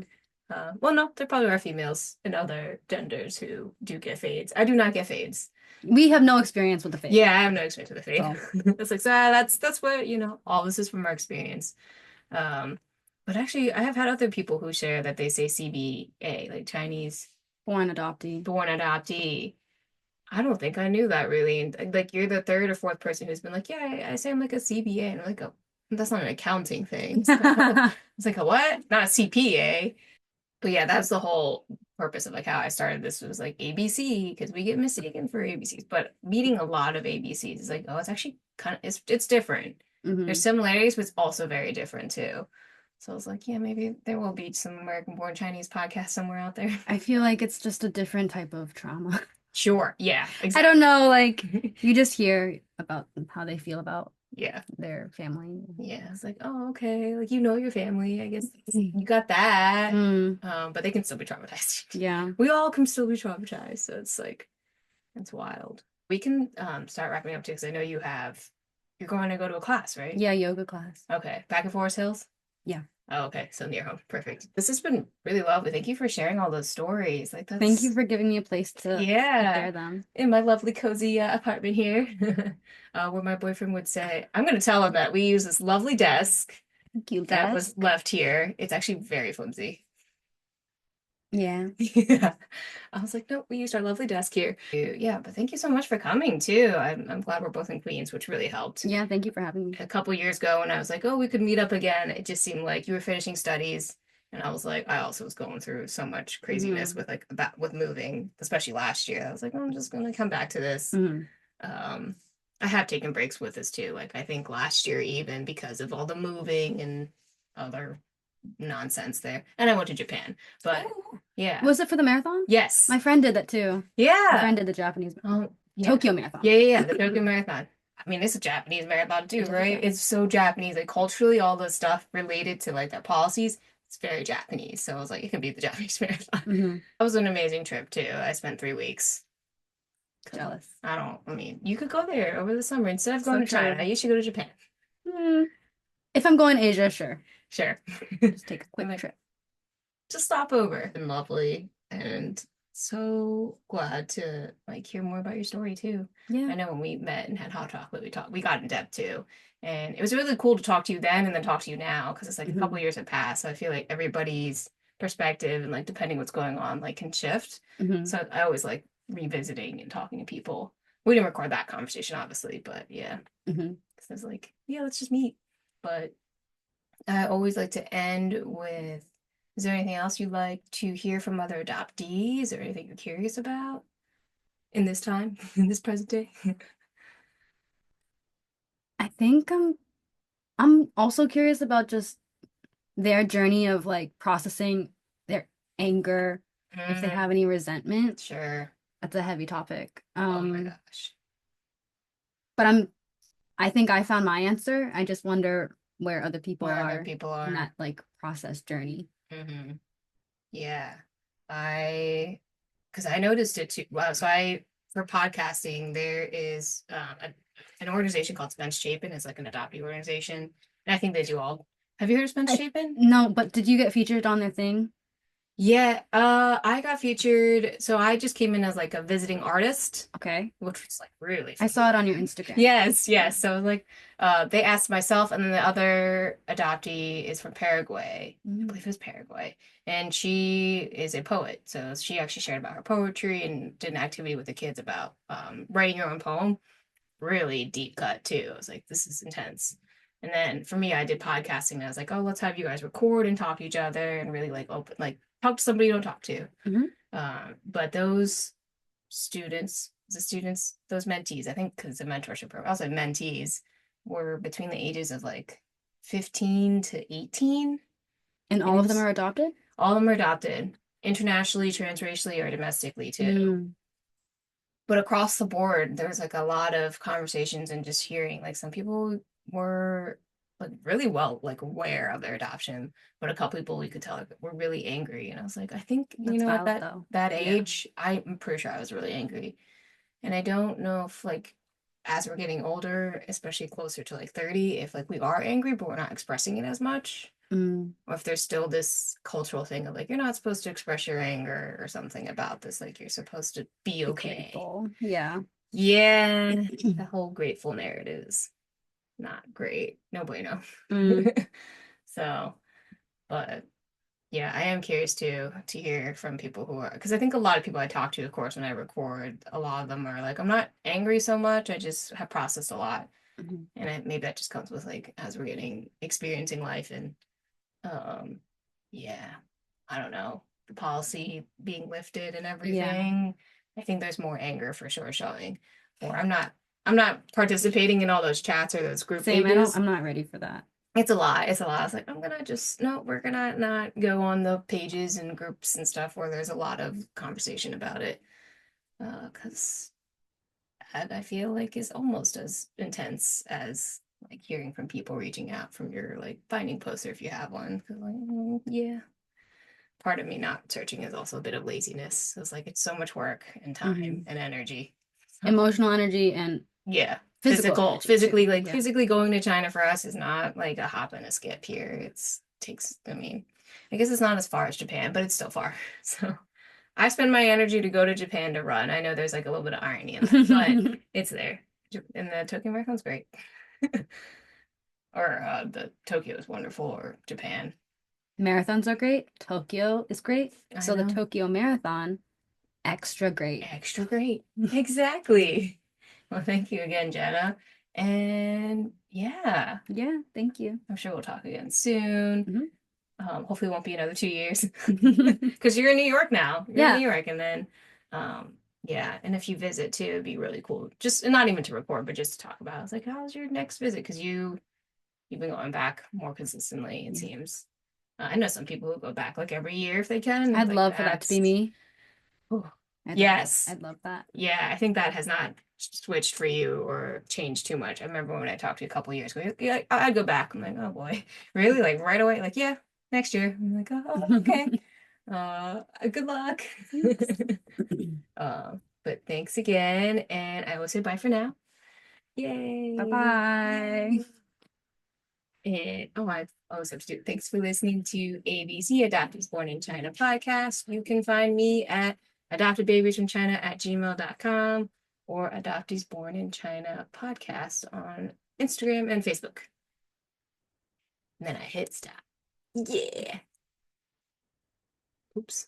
Speaker 2: Well, no, there probably are females and other genders who do get fades. I do not get fades.
Speaker 1: We have no experience with the fade.
Speaker 2: Yeah, I have no experience with the fade.
Speaker 1: So
Speaker 2: It's like, so that's what, all this is from our experience. Um, but actually, I have had other people who share that they say CBA, like Chinese
Speaker 1: born adoptee.
Speaker 2: born adoptee. I don't think I knew that really. And like, you're the third or fourth person who's been like, yeah, I say I'm like a CBA. And I'm like, oh, that's not an accounting thing. It's like a what? Not a CPA. But yeah, that's the whole purpose of like how I started this was like ABC because we get mistaken for ABCs. But meeting a lot of ABCs is like, oh, it's actually kind of it's different. There's
Speaker 1: Hmm.
Speaker 2: similarities, but it's also very different too. So I was like, yeah, maybe there will be some American-born Chinese podcast somewhere out there.
Speaker 1: I feel like it's just a different type of trauma.
Speaker 2: Sure. Yeah,
Speaker 1: I don't know, like
Speaker 2: exactly.
Speaker 1: you just hear about how they feel about
Speaker 2: Yeah.
Speaker 1: their family.
Speaker 2: Yeah. It's like, oh, okay. Like, your family. I guess you got that.
Speaker 1: Mm,
Speaker 2: But they can still be traumatized.
Speaker 1: yeah.
Speaker 2: We all can still be traumatized. So it's like, it's wild. We can start wrapping up too, because I know you're going to go to a class, right?
Speaker 1: Yeah, yoga class.
Speaker 2: Okay. Back in Forest Hills?
Speaker 1: Yeah.
Speaker 2: Oh, okay. So near home. Perfect. This has been really lovely. Thank you for sharing all those stories. Like
Speaker 1: Thank you
Speaker 2: that's
Speaker 1: for giving me a place to
Speaker 2: yeah.
Speaker 1: share them.
Speaker 2: In my lovely cozy apartment here, where my boyfriend would say, I'm going to tell him that we use this lovely desk
Speaker 1: Thank you,
Speaker 2: that
Speaker 1: Dad.
Speaker 2: was left here. It's actually very flimsy.
Speaker 1: Yeah.
Speaker 2: Yeah. I was like, nope, we used our lovely desk here. Yeah, but thank you so much for coming too. I'm glad we're both in Queens, which really helped.
Speaker 1: Yeah, thank you for having me.
Speaker 2: A couple years ago when I was like, oh, we could meet up again, it just seemed like you were finishing studies. And I was like, I also was going through so much craziness
Speaker 1: Hmm.
Speaker 2: with like about with moving, especially last year. I was like, oh, I'm just gonna come back to this.
Speaker 1: Hmm.
Speaker 2: Um, I have taken breaks with this too. Like I think last year even because of all the moving and other nonsense there. And I went to Japan. But
Speaker 1: Oh.
Speaker 2: yeah.
Speaker 1: Was it for the marathon?
Speaker 2: Yes.
Speaker 1: My friend did that too. My
Speaker 2: Yeah.
Speaker 1: friend did the Japanese
Speaker 2: Oh, yeah.
Speaker 1: Tokyo Marathon.
Speaker 2: Yeah. The Tokyo Marathon. I mean, it's a Japanese marathon too,
Speaker 1: It is
Speaker 2: right? It's so Japanese. Like culturally, all the stuff related to like their policies, it's very Japanese. So I was like, it can be the Japanese marathon.
Speaker 1: Hmm.
Speaker 2: That was an amazing trip too. I spent 3 weeks.
Speaker 1: Jealous.
Speaker 2: I mean, you could go there over the summer instead of going
Speaker 1: So
Speaker 2: to China.
Speaker 1: true.
Speaker 2: You should go to Japan.
Speaker 1: Hmm. If I'm going to Asia, sure.
Speaker 2: Sure.
Speaker 1: Just take a
Speaker 2: I'm
Speaker 1: quick
Speaker 2: like,
Speaker 1: trip.
Speaker 2: just stop over. And lovely. And So glad to like hear more about your story too.
Speaker 1: Yeah.
Speaker 2: I know when we met and had hot chocolate, we got in depth too. And it was really cool to talk to you then and then talk to you now because it's like a couple
Speaker 1: Hmm.
Speaker 2: years have passed. So I feel like everybody's perspective and like depending what's going on like can shift.
Speaker 1: Hmm.
Speaker 2: So I always like revisiting and talking to people. We didn't record that conversation obviously, but yeah.
Speaker 1: Hmm.
Speaker 2: Because I was like, yeah, let's just meet. But I always like to end with, is there anything else you'd like to hear from other adoptees or anything you're curious about in this time, in this present day?
Speaker 1: I think I'm also curious about just their journey of like processing their anger, if they
Speaker 2: Mm,
Speaker 1: have any resentment.
Speaker 2: sure.
Speaker 1: That's a heavy topic.
Speaker 2: Oh my gosh.
Speaker 1: But I think I found my answer. I just wonder where other people
Speaker 2: Where other
Speaker 1: are
Speaker 2: people
Speaker 1: in
Speaker 2: are.
Speaker 1: that like process journey.
Speaker 2: Hmm. Yeah. I, because I noticed it too. Well, so I, for podcasting, there is an organization called Spence Chapin. It's like an adoptee organization. And I think they do all. Have you heard of Spence
Speaker 1: I
Speaker 2: Chapin?
Speaker 1: no, but did you get featured on their thing?
Speaker 2: Yeah, I got featured. So I just came in as like a visiting artist,
Speaker 1: Okay.
Speaker 2: which was like really
Speaker 1: I
Speaker 2: fun.
Speaker 1: saw it on your Instagram.
Speaker 2: Yes,
Speaker 1: Yeah.
Speaker 2: yes. So like they asked myself and then the other adoptee is from Paraguay. I
Speaker 1: Mm.
Speaker 2: believe it was Paraguay. And she is a poet. So she actually shared about her poetry and did an activity with the kids about writing your own poem. Really deep cut too. I was like, this is intense. And then for me, I did podcasting and I was like, oh, let's have you guys record and talk to each other and really like open, like talk to somebody you don't talk to.
Speaker 1: Hmm.
Speaker 2: But those those mentees, I think because it's a mentorship program, also mentees were between the ages of like 15 to 18.
Speaker 1: And
Speaker 2: And
Speaker 1: all
Speaker 2: it
Speaker 1: of them
Speaker 2: was
Speaker 1: are adopted?
Speaker 2: all of them are adopted internationally, transracially, or domestically too.
Speaker 1: Mm.
Speaker 2: But across the board, there was like a lot of conversations and just hearing like some people were like really well like aware of their adoption, but a couple people we could tell like, were really angry. And I was like, I think you
Speaker 1: That's
Speaker 2: know at
Speaker 1: valid though.
Speaker 2: that
Speaker 1: Yeah.
Speaker 2: age, I'm pretty sure I was really angry. And I don't know if like as we're getting older, especially closer to like 30, if like we are angry but we're not expressing it as much,
Speaker 1: Mm.
Speaker 2: or if there's still this cultural thing of like you're not supposed to express your anger or something about this, like you're supposed to be
Speaker 1: Be
Speaker 2: okay.
Speaker 1: grateful. Yeah.
Speaker 2: Yeah, the whole grateful narrative is not great. No bueno.
Speaker 1: Mm.
Speaker 2: So, but yeah, I am curious to hear from people who are because I think a lot of people I talk to, of course, when I record, a lot of them are like, I'm not angry so much. I just have processed a lot,
Speaker 1: Mhm.
Speaker 2: and maybe that just comes with like as we're getting experiencing life and um, yeah, I don't know, the policy being lifted and
Speaker 1: Yeah.
Speaker 2: everything. I think there's more anger for sure showing. Or I'm not participating in all those chats or those group
Speaker 1: Same.
Speaker 2: pages.
Speaker 1: I'm not ready for that.
Speaker 2: It's a lot. It's a lot. I was like, I'm gonna just no, we're gonna not go on the pages and groups and stuff where there's a lot of conversation about it. Because that I feel like is almost as intense as like hearing from people reaching out from your like finding poster if you have one. 'Cause like, yeah, part of me not searching is also a bit of laziness. It's like it's so much work and time
Speaker 1: Hmm.
Speaker 2: and energy. So
Speaker 1: Emotional energy and
Speaker 2: yeah,
Speaker 1: physical energy too.
Speaker 2: physically, like
Speaker 1: Yeah.
Speaker 2: physically going to China for us is not like a hop and a skip here. It's takes, I mean, I guess it's not as far as Japan, but it's still far. So I spend my energy to go to Japan to run. I know there's like a little bit of irony in that, but it's there. And the Tokyo Marathon's great. Or the Tokyo is wonderful, or Japan.
Speaker 1: Marathons are great. Tokyo is great.
Speaker 2: I
Speaker 1: So the
Speaker 2: know.
Speaker 1: Tokyo Marathon, extra great.
Speaker 2: Extra great. Exactly. Well, thank you again, Jenna. And yeah,
Speaker 1: Yeah, thank you.
Speaker 2: I'm sure we'll talk again soon.
Speaker 1: Mhm.
Speaker 2: Hopefully it won't be another 2 years because you're in New York now. You're in New
Speaker 1: Yeah.
Speaker 2: York, and then yeah, and if you visit too, it'd be really cool. Just not even to record, but just to talk about. I was like, how's your next visit? Because you've been going back more consistently, it
Speaker 1: Yeah.
Speaker 2: seems. I know some people who go back like every year if they can.
Speaker 1: I'd
Speaker 2: Like
Speaker 1: love for that to be
Speaker 2: that's
Speaker 1: me.
Speaker 2: whew.
Speaker 1: I'd
Speaker 2: Yes.
Speaker 1: I'd love that.
Speaker 2: Yeah, I think that has not switched for you or changed too much. I remember when I talked to you a couple years ago, yeah, I'd go back. I'm like, oh boy, really? Like right away? Like, yeah, next year. I'm like, oh, okay. Good luck.
Speaker 1: Thanks.
Speaker 2: Uh, but thanks again, and I will say bye for now. Yay.
Speaker 1: Bye-bye.
Speaker 2: And oh, I always have to do. Thanks for listening to ABC Adoptees Born in China podcast. You can find me at adoptedbabiesfromchina@gmail.com or Adoptees Born in China podcast on Instagram and Facebook. And then I hit stop. Yeah. Oops.